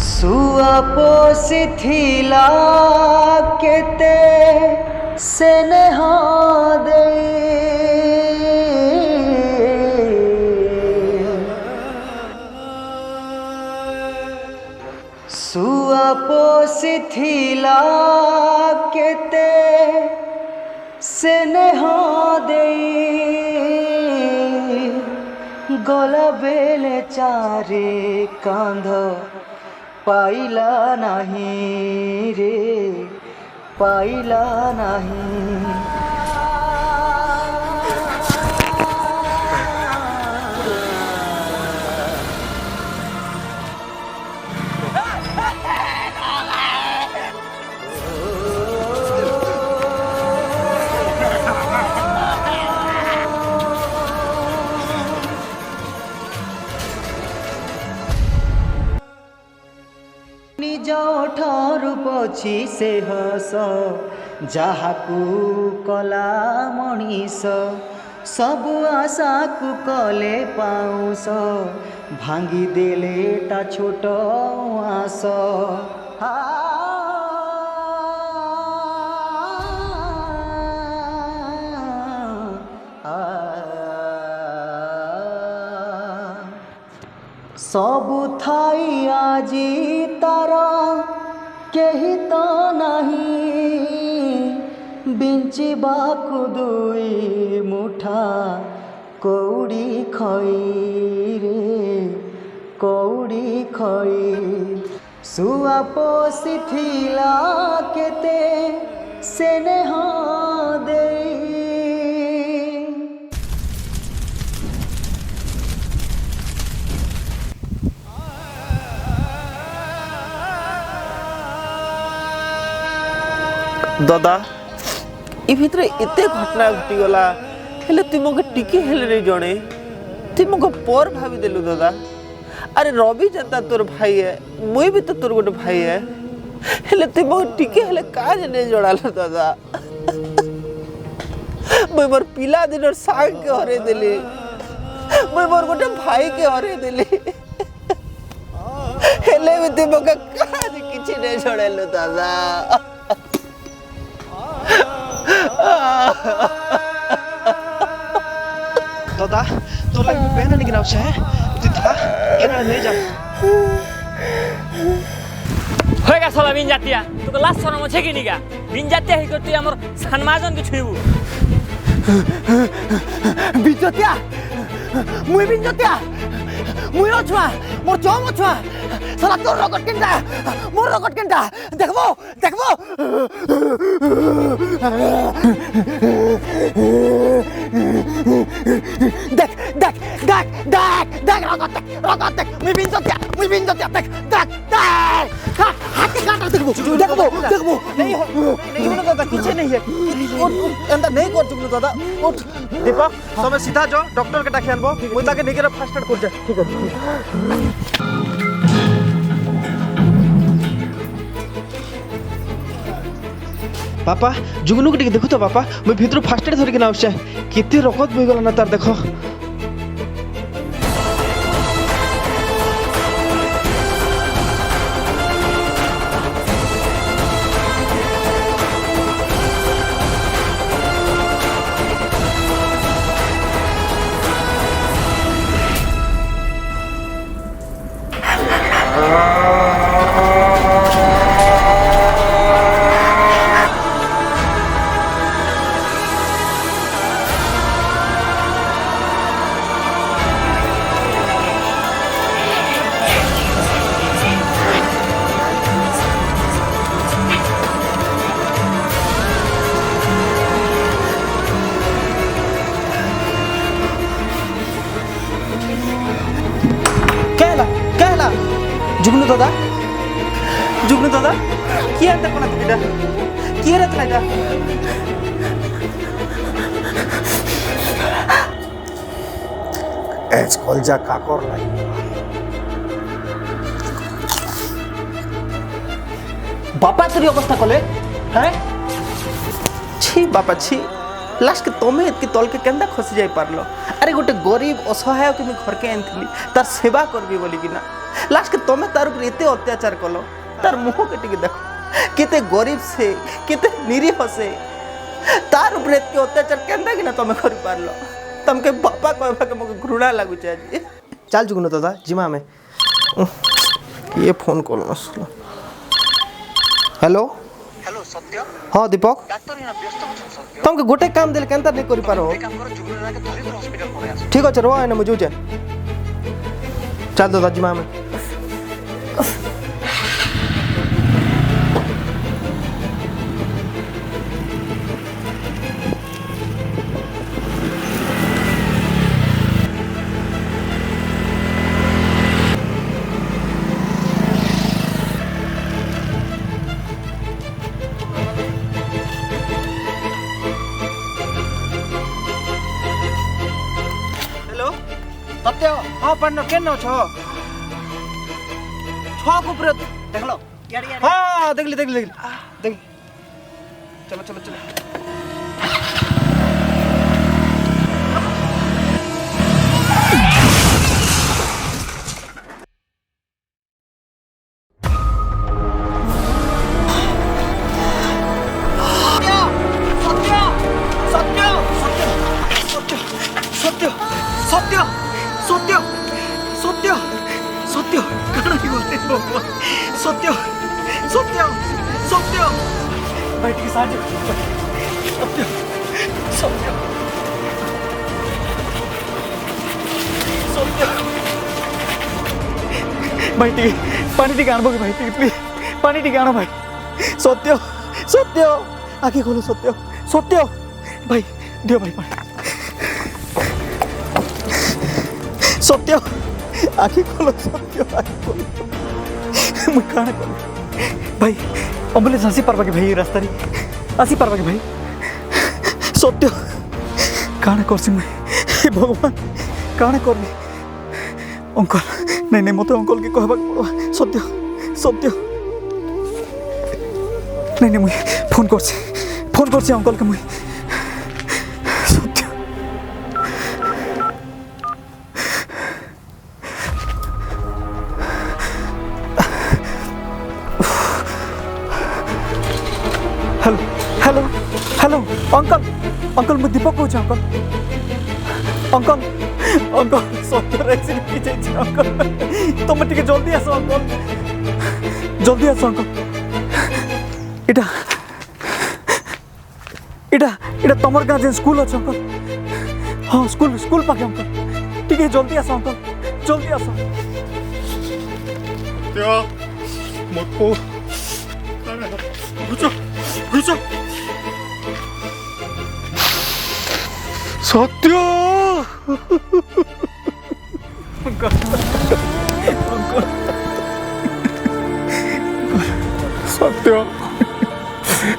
सुआ पोसिथिला केते स्नेह दे सुआ पोसिथिला केते स्नेह दे गला बेले चारे कांध पाइला नहीं रे पाइला नहीं निज ठारू पछी से हस जाहाकू कला मनीष सबु आशा को कले पाउस भांगी देले ता छोट आस सबु थाई आजी तारा केही तो नहीं बिंचिबा दुई मुठा कौड़ी खई रे कौड़ी खई सुआ पोसिथिला केते स्नेह दे दादा ये भितरे एते घटना घटीगला हेले तुमको टिके हेले रे जणे तुमको पर भाभी देलु दादा अरे रवि जनता तोर भाई है मुई भी तो तोर गोटे भाई है हेले तुमको टिके हेले का जने जड़ालो दादा मुई मोर पिला दिनर साग के हरे देली मुई मोर गोटे भाई के हरे देली हेले भी तुमको का किछि नै जड़ालो दादा दादा तो लाइक पहना नहीं गिनाव छे तिथा केना ले जा होएगा साला बिन जातिया तो लास्ट शरम छे कि निगा बिन जातिया ही करती हमर सनमाजन के छुइबू বিজতিয়া মুই বিজতিয়া মুই অছুয়া মোর জম অছুয়া সালা তোর রকট কেনটা মোর রকট কেনটা দেখবো দেখবো দেখ দেখ দেখ দেখ দেখ রকট দেখ মুই বিজতিয়া দেখ দেখ দেখ হাতে কাটা দেখবো দেখবো দেখবো जुगनू दादा किसी नहीं है एंता नहीं कर जुगनू दादा उठ दीपक समय सीधा जो डॉक्टर के डाके आनबो मुई ताके निके फास्ट एड कर जा ठीक है पापा जुगनू के देखो तो पापा मैं भीतर फास्ट एड धर के ना आउछ केते रकत बहि गला ना तार देखो जुगनू दादा কি আর দেখো না তুমি এটা কি রে তুমি এটা এজ কলজা কাকর লাই বাপা তোর অবস্থা কলে হ্যাঁ ছি বাপা ছি লাস্ট তুমি এতকি তলকে কেন্দা খসি যাই পারলো আরে গোটে গরিব অসহায় কে আমি ঘরকে আনଥିଲି তার সেবা করবি বলি কিনা লাস্ট তুমি তার উপরে এতে অত্যাচার কলো তার মুখ কেটিকে দেখো কেতে গরিব সে কেতে নিরীহ সে তার উপরে এতকি অত্যাচার কেন্দা কিনা তুমি করি পারলো তমকে বাপা কইবাকে মকে ঘৃণা লাগুছে আজ চাল जुगनू दादा जिमा में ये फोन कॉल नसलो हेलो हेलो सत्य हाँ दीपक डाक्टर यहाँ व्यस्त अछन सत्य तुमके गोटे काम देल केनता नहीं करि पारो एक काम करो जुगनू दादा के धरि कर हॉस्पिटल पळे आसो ठीक अछि रो एने मुझे चल दादा जिमा में सत्य हाँ पार्टनर केन छ छक ऊपर देखलो हाँ देखली देखली देखली देख चलो चलो चलो सत्य सत्य सत्य सत्य सत्य कण की बोलते भगवान सत्य सत्य सत्य भाई ठीक साथ सत्य सत्य सत्य भाई ठीक पानी टी आनबो भाई ठीक प्लीज पानी टी आनो भाई सत्य सत्य आखि खोलो सत्य सत्य भाई दियो भाई पानी सत्य आखि खोलो सत्य आखि खोलो मुझे कहाँ खोलो भाई एम्बुलेंस आसी पार्बा के भाई रास्ता रे आसी पार्बा के भाई सत्य कहाँ करसी मुझे भगवान कहाँ करबी अंकल नहीं नहीं मत अंकल के कहबा सत्य सत्य नहीं नहीं मुझे फोन करसी अंकल के मुझे सत्य hello hello hello uncle uncle मैं दीपक कहूँ अंकल अंकल अंकल सत्य एक्सीडेंट अंकल तुम टे जल्दी आस अंकल জলদি আস অঙ্কল এটা এটা এটা তোমার গাঁ যে স্কুল আছে অঙ্কল হ্যাঁ স্কুল স্কুল পাখে অঙ্কল টিকে জলদি আস অঙ্কল জলদি আস মোর পো ঘুচো ঘুচো সত্য সত্য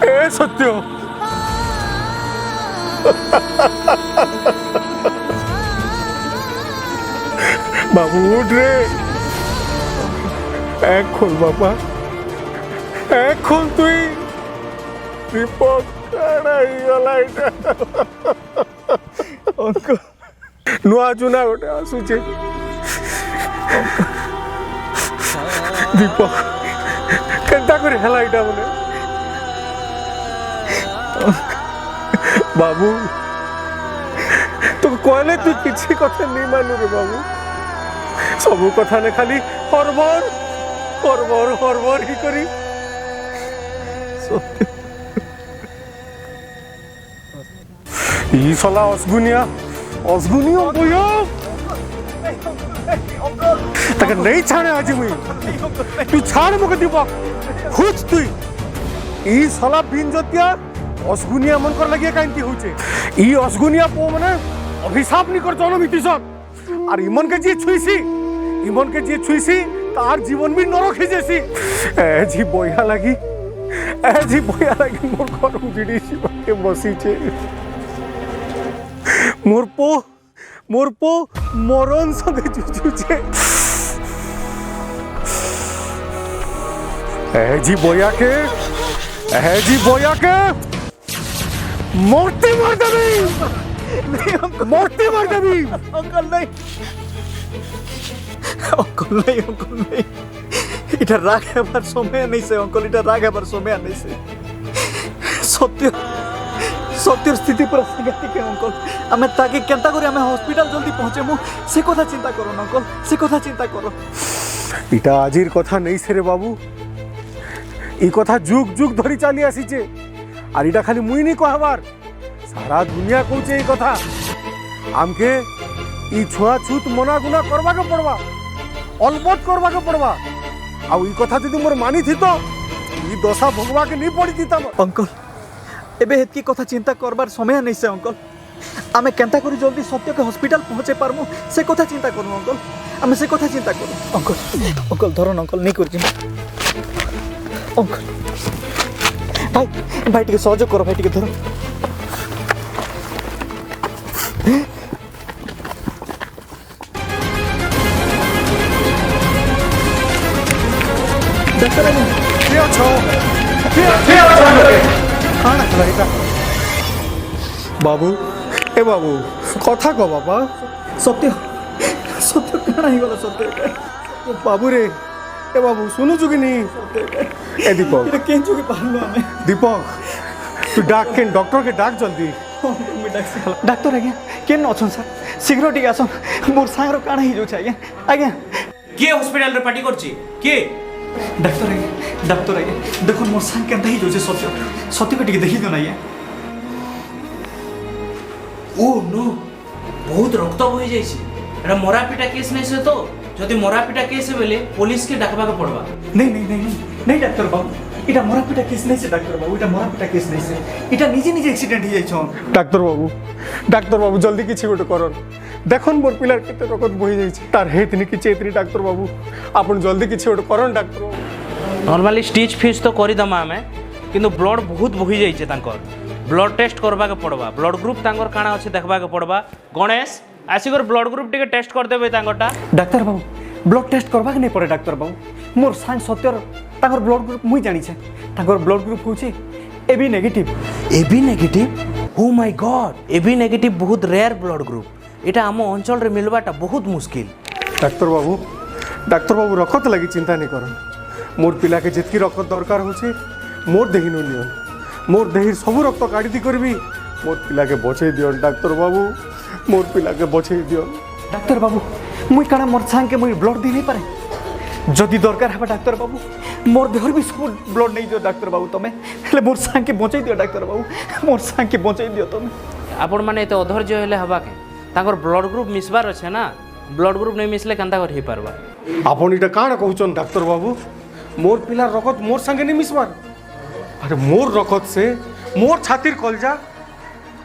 এ সত্য বাবু উঠ রে এখন বাবা এখন তুই দীপক গলা এটা নূଆ ଚୁନା ଗୋଟେ ଆସୁଛେ ଦୀପକ କେନ୍ତା କରି ହେଲା ଏଇଟା ବୋଲେ ବାବୁ তোকে কইলে তুই কিছু কথা নেই মানু রে বাবু সবু কথা নে খালি হরবর হরবর হরবর হি করি ই সলা অসগুনিয়া অসগুনিয়া বইয়া তাকে নেই ছাড়ে আজ মুই তুই ছাড় মুকে দিব খুঁজ তুই ই সলা বিন জতিয়া অসগুনিয়া মন কর লাগিয়া কাইন্তি হউছে ই অসগুনিয়া পো মানে অভিশাপ নি কর জনম ইতিসব আর ইমন কে যে ছুইছি ইমন কে যে ছুইছি তার জীবন বি নরক হয়ে যাইছি জি বইয়া লাগি মোর ঘর উজিড়ি শিবাকে বসিছে মোর পো মরণ সঙ্গে জুঝুছে জি বইয়াকে মরতে মার দেবি মরতে মার দেবি অঙ্কল নাই অঙ্কল নাই অঙ্কল নাই এটা রাগ হেবার সময় নেই সে অঙ্কল এটা রাগ হেবার সময় নেই সে সত্যর স্থিতি পুরা সাংঘাতিক অঙ্কল আমি তাকে কেনতা করে আমি হসপিটাল জলদি পৌঁছেমু সে কথা চিন্তা করো অঙ্কল সে কথা চিন্তা করো এটা আজির কথা নেই সে রে বাবু এই কথা যুগ যুগ ধরি চালি আসিছে আর এটা খালি মুই নি কহবার সারা দুনিয়া কହୁছে এই কথা আমকে ই ছুয়া ছুত মনা গুনা করবাকে পড়বা অলবত করবাকে পড়বা আর এই কথা যদি মোর মানি থিত ই দশা ভোগবাকে নি পড়ি দিতাম অঙ্কল এবে হেতকি কথা চিন্তা করবার সময় নেই সে অঙ্কল আমি কেনতা করে জলদি সত্যকে হসপিটাল পৌঁছে পারমু সে কথা চিন্তা করু অঙ্কল আমি সে কথা চিন্তা করু অঙ্কল অঙ্কল ধরুন অঙ্কল নেই করছি অঙ্কল ভাই ভাই টিকে সহযোগ করো ভাই টিকে ধরুন ডাক্তার কে আছো বাবু এ বাবু কথা কো বাবা সত্য সত্য কাଣା হইগলা সত্য বাবু রে এ বাবু শুনুছু কি নি এ দীপক এটা কেন চুকে পারলো আমি দীপক তুই ডাক কেন ডক্টরকে ডাক জলদি ডাক্তার আজ্ঞা কেন অছন স্যার শীঘ্র টিকে আসুন মোর সাଙ୍ଗর কাଣା হই যাচ্ছে আজ্ঞা আজ্ঞা କିଏ ହସ୍ପିଟାଲରେ ପାର୍ଟି କରୁଛି କିଏ ডাক্তার আজ্ঞা দেখুন মোর সাং কেনতা হই যাচ্ছে সত্য সত্যকে টিকে দেখি দিন আজ্ঞা ଓ ନୋ ବହୁତ ରକ୍ତ ବୋହି ଯାଇଛି ଏଟା ମରାପିଟା କେସ୍ ନାଇଁ ସେ ତ ଯଦି ମରାପିଟା କେସ୍ ବେଲେ ପୋଲିସକେ ଡାକବାକୁ ପଡ଼ବା नहीं नहीं नहीं नहीं नहीं डॉक्टर बाबू এটা মরাপিটা কেস নাই সে ডাক্তার বাবু এটা মরাপিটা কেস নাই সে এটা নিজে নিজে অ্যাক্সিডেন্ট হয়ে যাইছ ডাক্তার বাবু জলদি কিছু গোটে করন দেখুন মোর পিলার কেতে রকত বহি যাইছে তার হেতনি কি চেতনি ডাক্তার বাবু আপন জলদি কিছু গোটে করন ডাক্তার বাবু নর্মালি স্টিচ ফিচ তো କରିଦେମା ଆମେ କିନ୍ତୁ ବ୍ଲଡ୍ ବହୁତ ବୋହି ଯାଇଛି ତାଙ୍କର ବ୍ଲଡ୍ ଟେଷ୍ଟ କରବାକେ ପଡ଼ବା ବ୍ଲଡ୍ ଗ୍ରୁପ୍ ତାଙ୍କର କାଣା ଅଛି ଦେଖବାକେ ପଡ଼ବା ଗଣେଶ ଆସିକରି ବ୍ଲଡ୍ ଗ୍ରୁପ୍ ଟିକେ ଟେଷ୍ଟ କରିଦେବେ ତାଙ୍କରଟା ডাক্তার বাবু ব্লড টেস্ট করবাকে নাই পড়ে ডাক্তার বাবু মোর সাং সত্যর তাଙ୍କର ব্লড গ্রুপ মুই জানিছে তাଙ୍କର ব্লড গ্রুপ হচ্ছে এবি নেগেটিভ এবি নেগেটিভ ও মাই গড এবি নেগেটিভ বহুত রেয়ার ব্লড গ্রুপ এটা ଆମ ଅଞ୍ଚଳରେ ମିଲବାଟା ବହୁତ ମୁସ୍କିଲ ডাক্তার বাবু রকত লাগি চিন্তা নেই করন মোর পিলাকে যেতকি রকত দরকার হচ্ছে মোর দেহিনু নিয়ন মোর দেহির সবু রক্ত কাটি দি করবি মোর পিলাকে বচাই দিয়ন ডাক্তার বাবু মোর পিলাকে বচাই দিয়ন ডাক্তার বাবু মুই কাଣା মোর সাংকে মুই ব্লড দি নাই পারে जदि दरकार है डाक्तर बाबू मोर देहर भी सब ब्लड नहीं दियो डाक्तर बाबू तमें हेले मोर सांग के बचाई दियो डाक्तर बाबू मोर सांग के बचाई दियो तमें आपण मैंने एत अधैर्य हेले हवा के तांकर ब्लड ग्रुप मिसबार अच्छे ना ब्लड ग्रुप नहीं मिसले केनता कर हो पारबा आपण इटा काण कहउछन डॉक्टर बाबू मोर पिला रकत मोर संगे नहीं मिसबार अरे मोर रकत से मोर छातिर कलजा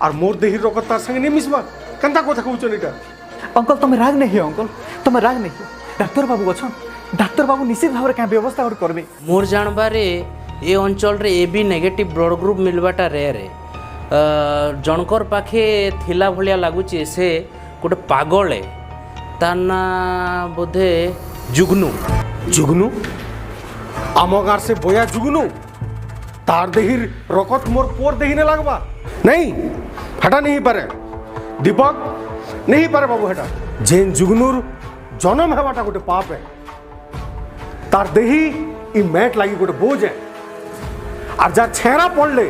और मोर देहिर रकत तार संगे नहीं मिसबार केनता कथा कहउछन इटा अंकल तमें राग नहीं हो अंकल तमें राग नहीं हो डाक्तर बाबू अच्छन डाक्तर बाबू निश्चित भाव क्या व्यवस्था और करबे मोर जानबारे ए अंचल रे A B negative blood group मिलवाटा रेयर है जनकर पाखे थिला भलिया लागुचे से गोटे पागल है तार ना बोधे जुगनू जुगनू आम गार से बोया जुगनू तार देहिर रकत मोर पोर देहिने लागबा नहीं हटा नहीं पारे दीपक नहीं पारे बाबू हटा जेन जुगनूर जन्म हेबाटा गोटे पाप है तार देही इ मैट लागी गोटे बोझ है और जा छेरा पड़ले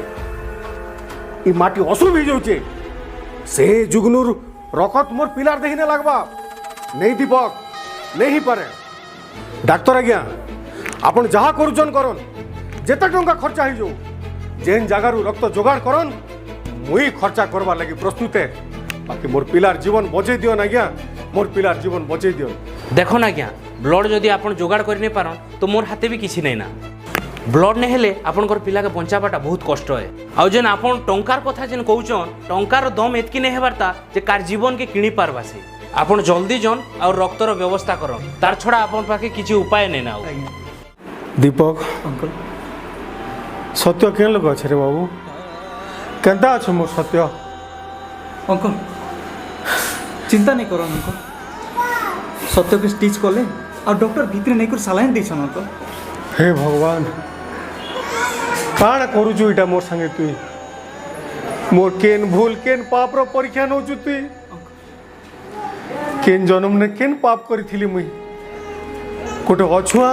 इ माटी असुर भी जाउचे से जुगनूर रकत मोर पिलार देहिने लागबा नहीं दीपक नहीं पारे डाक्टर आज्ञा आपण जहाँ करुचन करन जेते टंका खर्चा हो जाऊ जेन जगारू रक्त जोगाड़ करन मुई खर्चा करवा लगी प्रस्तुत है बाकी मोर पिलार जीवन बचे दियो ना आज्ञा मोर पिलार जीवन बचे दियो देखो ना क्या ब्लड जदि आपण जोगाड़ कर नहीं पारन तो मोर हाथे भी किसी नहीं ना ब्लड नहीं हेले आपनकर पिला के बंचाबाटा बहुत कष्ट है आउ जेन आपण टंकार कथा जेन कहउचन टंकार दम एतकी नहीं हेबारता जे कार जीवन के किणी पारबा से आपण जल्दी जन और रक्तर व्यवस्था करन तार छड़ा आपण पाखे किछि उपाय नहीं ना दीपक अंकल सत्य केन लोग अच्छे रे बाबू केनता अच्छे मोर सत्य अंकल चिंता नहीं करो अंकल सत्य के स्टिच कले और डॉक्टर भीतर नहीं कर सलाइन देछन अंकल हे भगवान काण करूछु इटा मोर संगे तुई मोर केन भूल केन पाप रो परीक्षा नौछु तुई केन जन्म ने केन पाप करिथिली मुई गोटे अछुआ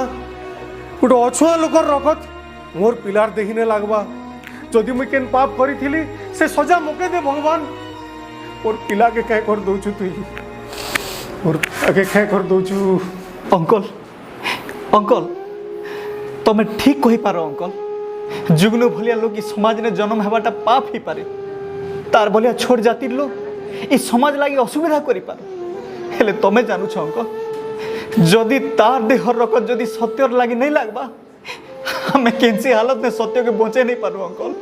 लोकर रखत मोर पिलार देहिने लागबा जदि मुई केन पाप करिथिली से सजा मोके दे भगवान मोर पिला के काय कर दउछु तुई मोर आगे काय कर दउछु अंकल अंकल तमें ठीक कही पारो अंकल जुगनू भलिया लोग इस समाज ने जन्म हेबाटा पाप ही पारे तार भलिया छोड़ जातिर लोग इस समाज लागी असुविधा करि पारे हेले तमें जानू छ अंकल जदि तार देहर रकत जदि सत्यर लागी नहीं लागबा हमें केंसी हालत में सत्य के बचे नहीं पारो अंकल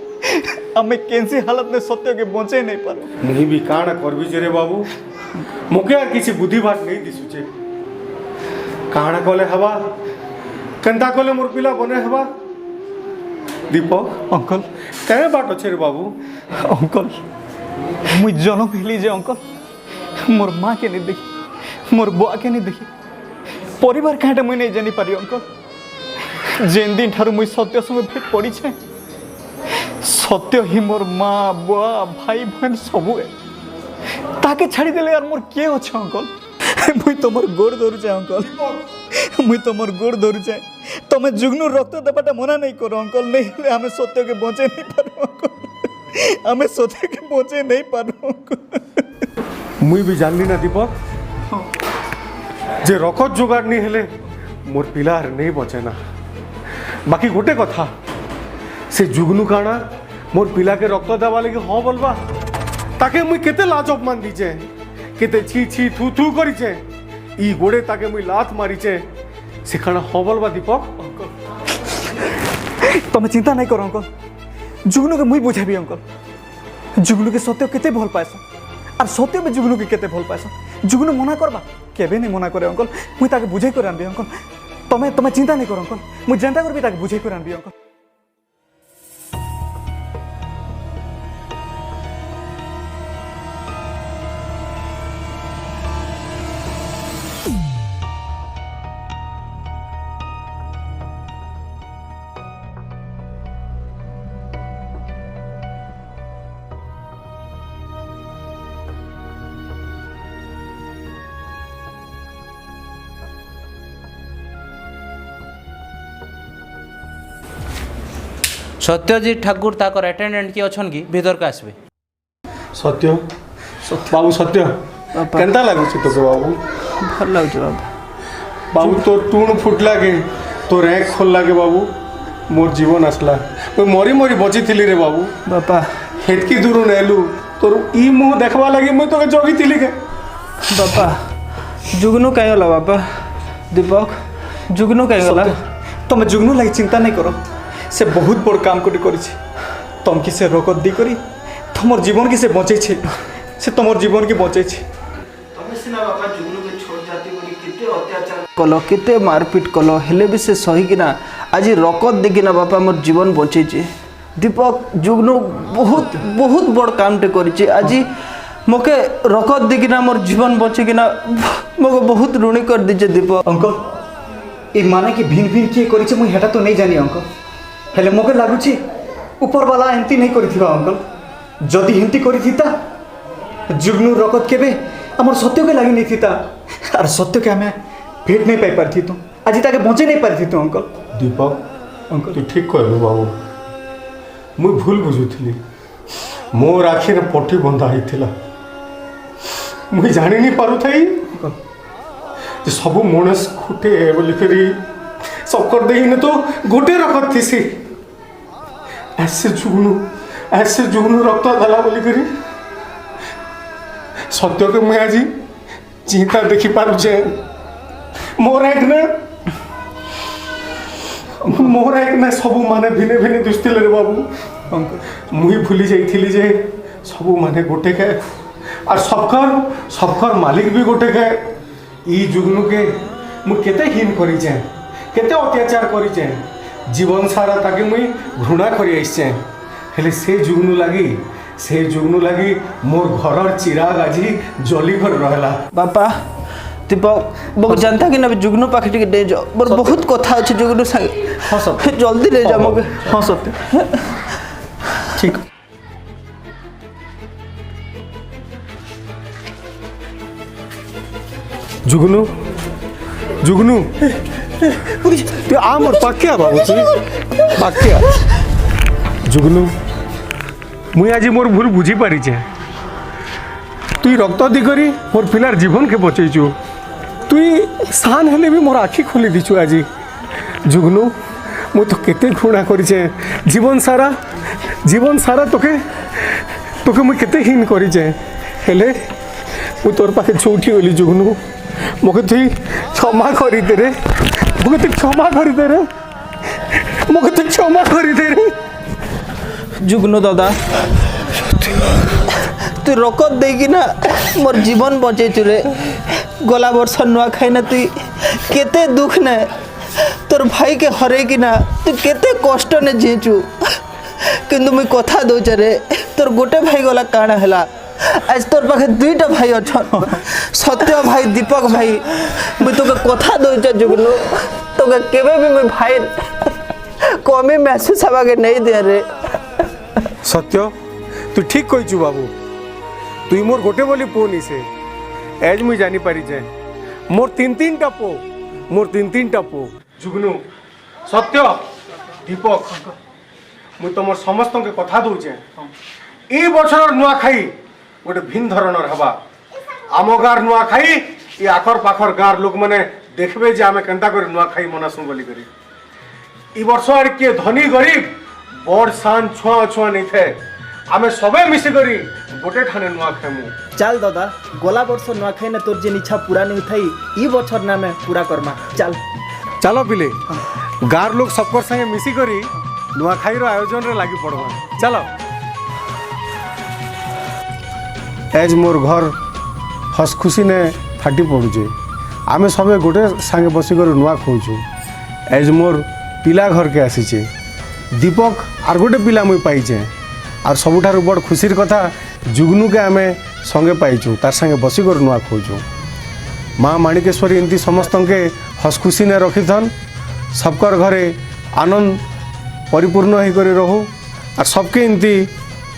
हमें केंसी हालत में सत्य के बचे नहीं पारो नहीं भी काण करबी जे रे बाबू मोके यार किसी बुद्धि बात नहीं दिसुचे काण कले हवा केनता कले मोर पिला बने हवा दीपक अंकल काय बाट अच्छे रे बाबू अंकल मुई जन्म हेली जे अंकल मोर माँ के नहीं देखी मोर बुआ के नहीं देखी परिवार कहाँ मुई नहीं जानी पारी अंकल जेन दिन ठारू मुई सत्य संगे भेट पड़ी छे सत्य ही मोर माँ बुआ भाई बहन सबू है ताके छाड़ी देले यार मोर के अच्छे अंकल मुई तमर गोड़ धरू छे अंकल मुई तमर गोड़ धरू छे तमे जुगनू रक्त देबाटा मना नहीं करो अंकल नहीं हेले हमें सत्य के बचे नहीं पारो अंकल हमें सत्य के बचे नहीं पारो अंकल मुई भी जानली ना दीपक जे रकत जोगाड़ नहीं हेले मोर पिलार नहीं बचे ना बाकी गोटे कथा से जुगनू काना मोर पिला के रक्त देवा लगे हाँ बोलबा ताके मुई केते लाज अपमान दीचे केते छी छी थू थू करिचे ई गोड़े ताके मुई लात मारीचे से खाना हाँ बोलबा दीपक तमे चिंता नहीं करो अंकल जुगनू के मुई बुझाबी अंकल जुगनू के सत्य केते भल पाएसा और सत्य में जुगनू के केते भल पाएसा जुगनू मना करबा केबे नहीं मना करे अंकल मुई ताके बुझाई कर आनबी अंकल तमे चिंता नहीं करो अंकल मुई जेंता करबी ताके बुझाई कर आनबी अंकल सत्यजित ठाकुर ताकर अटेंडेंट किए अछन कि भीतर का आसबे सत्य बाबू सत्य केनता लागुଛି तोके बाबू भल लागुଛି बाबू बाबू तोर टूण फुटला के तोर एक खोलला के बाबू मोर जीवन आसला मुई मरी मरी बची थिली रे बाबू बापा हेतकी दूर नेलु तोर ई मुंह देखवा लगी मुई तोके जोगी थिली के बापा जुगनू कहीं गला बापा दीपक जुगनू कहीं गला तुम जुगनू लगी चिंता नहीं करो से बहुत बड़ काम करी तुम कि से रोकत दी करी तुमर जीवन की से बचे से तुमर जीवन की बचे कल केते मारपीट कल हेले भी से सही कि ना आज रकत देखिना बापा मोर जीवन बचे दीपक जुगनू बहुत बहुत बड़ काम टे करी आज मोके रकत देखिना मोर जीवन बचे किना मोके बहुत ऋणी कर दीजिए दीपक अंकल ये माने कि भिन्न भिन्न किए करी मुझे हेटा तो नहीं जानी अंकल हेले मोके लगुच ऊपर वाला एमती नहीं करी अंकल जदि एमती करी जुगनू रकत केबे आमर सत्य के लगी नहीं था और सत्य के हमें भेट नहीं पाई पारी तू आज ताके बचे नहीं पारी तू अंकल दीपक अंकल तू ठीक कहलु बाबू मुई भूल बुझुଥିଲି मोर आखिर पट्टी बंधा होता मुई जानी नहीं पारू थी जे सब मनुष्य गोटे बोली फिर सबकर देने तो गोटे रकत थी ऐसे जुगनू रक्त दला बोली फिर सत्य के मुझे आज चिंता देखी पारुचे मोर एक ना सब माने भिने भिने दुस्तिले रे बाबू मुई भूली जाइथिली जे सब माने गोटे के और सबकर मालिक भी गोटे के ई जुगनू के मु केते हीन करी जाए केते अत्याचार करी जाए जीवन सारा ताके मुई घृणा करी आइछे हेले से जुगनू लगी मोर घर चिराग आज जली कर रहला बापा दीपक बहुत जानता कि ना जुगनू पाखे टिके दे जाओ मोर बहुत कथा अछि जुगनू संगे हां सब जल्दी ले जा मगे हां सब ठीक जुगनू तू आ मोर पाके बाबू तू पाके जुगनू मुई आज मोर भूल बुझी पारी तुई रक्त दिगरी मोर पिलार जीवन के बचैचु तुई सान हेले भी मोर आखि खोली दीचु आज जुगनू मु तो केते घृणा करिचे जीवन सारा तोके मुई केते हीन करिचे हेले मु तोर पाखे छूटी होली जुगनू मोके तुई क्षमा करी दे रे मोके क्षमा करी दे रे जुगनू दादा तू रकत देगी ना मोर जीवन बचे रे गला वर्ष नुआ खाई ना तु केते दुख ने तोर भाई के हरे कि ना तू केते कष्ट ने जीचु किंतु मुई कथा दौच रे तोर गोटे भाई गला काना हैला आज तोर पाखे दुईटा भाई अछन सत्य भाई दीपक भाई मुई तोके कथा दौच जुगनू तोके केबे भी मुई भाई कमी महसूस हवा के नहीं दे रे सत्य तू ठीक कहीचु बाबू तुई मोर गोटे बोली पो नी से एज मुई जानी पारी जाए मोर तीन टा पो जुगनू सत्य दीपक मुई तुम समस्त के कथा दौचे ए बछर नुआखाई गोटे भिन्न धरणर हवा आम गार नुआखाई ये आखर पाखर गार लोक मैंने देखबे जे आमे केंता कर नुआखाई मनासु बोली करी ई वर्ष आर के धनी गरीब बड़ सान छुआ नहीं थे आमे सबे मिसी करी गोटे ठाने नुआ खेमु चल दादा गला वर्ष नुआ खाई ना तोर जे इच्छा पूरा नहीं थई ई बछर ना में पूरा करमा चलो पिले गार लोग सबकर संगे मिसी करी नुआखाई रो आयोजन रे लागी पड़वा चलो एज मोर घर हस खुशी ने फाटी पड़ुचे आमे सबे गोटे संगे बसी कर नुआ खोचु एज मोर पिला घर के आसीचे दीपक आर गोटे पिला मुई पाइचे आर सबुठार बड़ खुशीर कथा जुगनू के आमे संगे पाइचु तार संगे बसी कर नुआ खोचु माँ माणिकेश्वरी एमती समस्त के हस खुशी ने रखिथन सबकर घरे आनंद परिपूर्ण होकर रहू और सबके एमती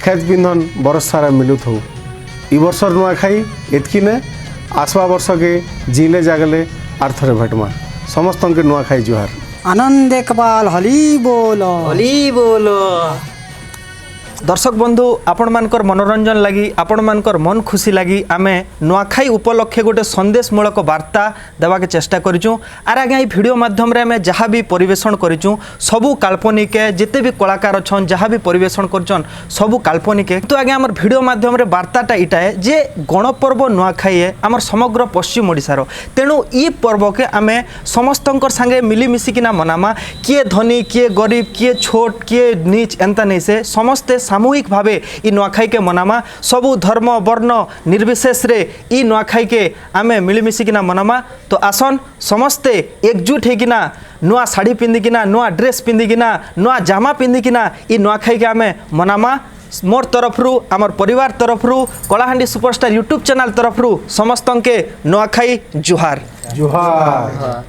खेत पिंधन बरस सारा मिलुत हो ई वर्षर नुआ खाई एतकी ने आसवा वर्ष के जीले जागले आर थरे भेटमा समस्त के नुआ खाई जुहार आनंद इकबाल हली बोलो बोलो दर्शक बंधु आपण मानकर मनोरंजन लगी आपण मानकर मन खुशी लगी आमे नुआखाई उपलक्षे गोटे संदेशमूलक वार्ता देवा के चेष्टा करिचु। आर आगे ये वीडियो माध्यम रे आमे जहाँ भी परिवेशन करिचु सबू काल्पनिक जिते भी कलाकार छन जहाँ भी परिवेशन करछन सबू काल्पनिक। तो आगे हमर वीडियो माध्यम रे वार्ताटा इटा है जे गणपर्व नुआखाई है आमर समग्र पश्चिम ओडिशार। तेणु ई पर्व के आमे समस्तंकर संगे मिलिमिशिकिना मनामा किए धनी किए गरीब किए छोट किए नीच एंता नहीं से समस्ते सामूहिक भावे ई नुआखाई के मनामा सबू धर्म वर्ण निर्विशेष रे ई नुआखाई के आमे मिलिमिशिकिना मनामा। तो आसन समस्ते एकजुट होकिना नुआ साड़ी पिंधिकिना नुआ ड्रेस पिंधिकिना नुआ जामा पिंधिकिना ई नुआखाई के आमे मनामा। मोर तरफरु आमर परिवार तरफरु कलाहांडी सुपरस्टार यूट्यूब चैनल तरफरु समस्तंके नुआखाई जुहार। जुहार।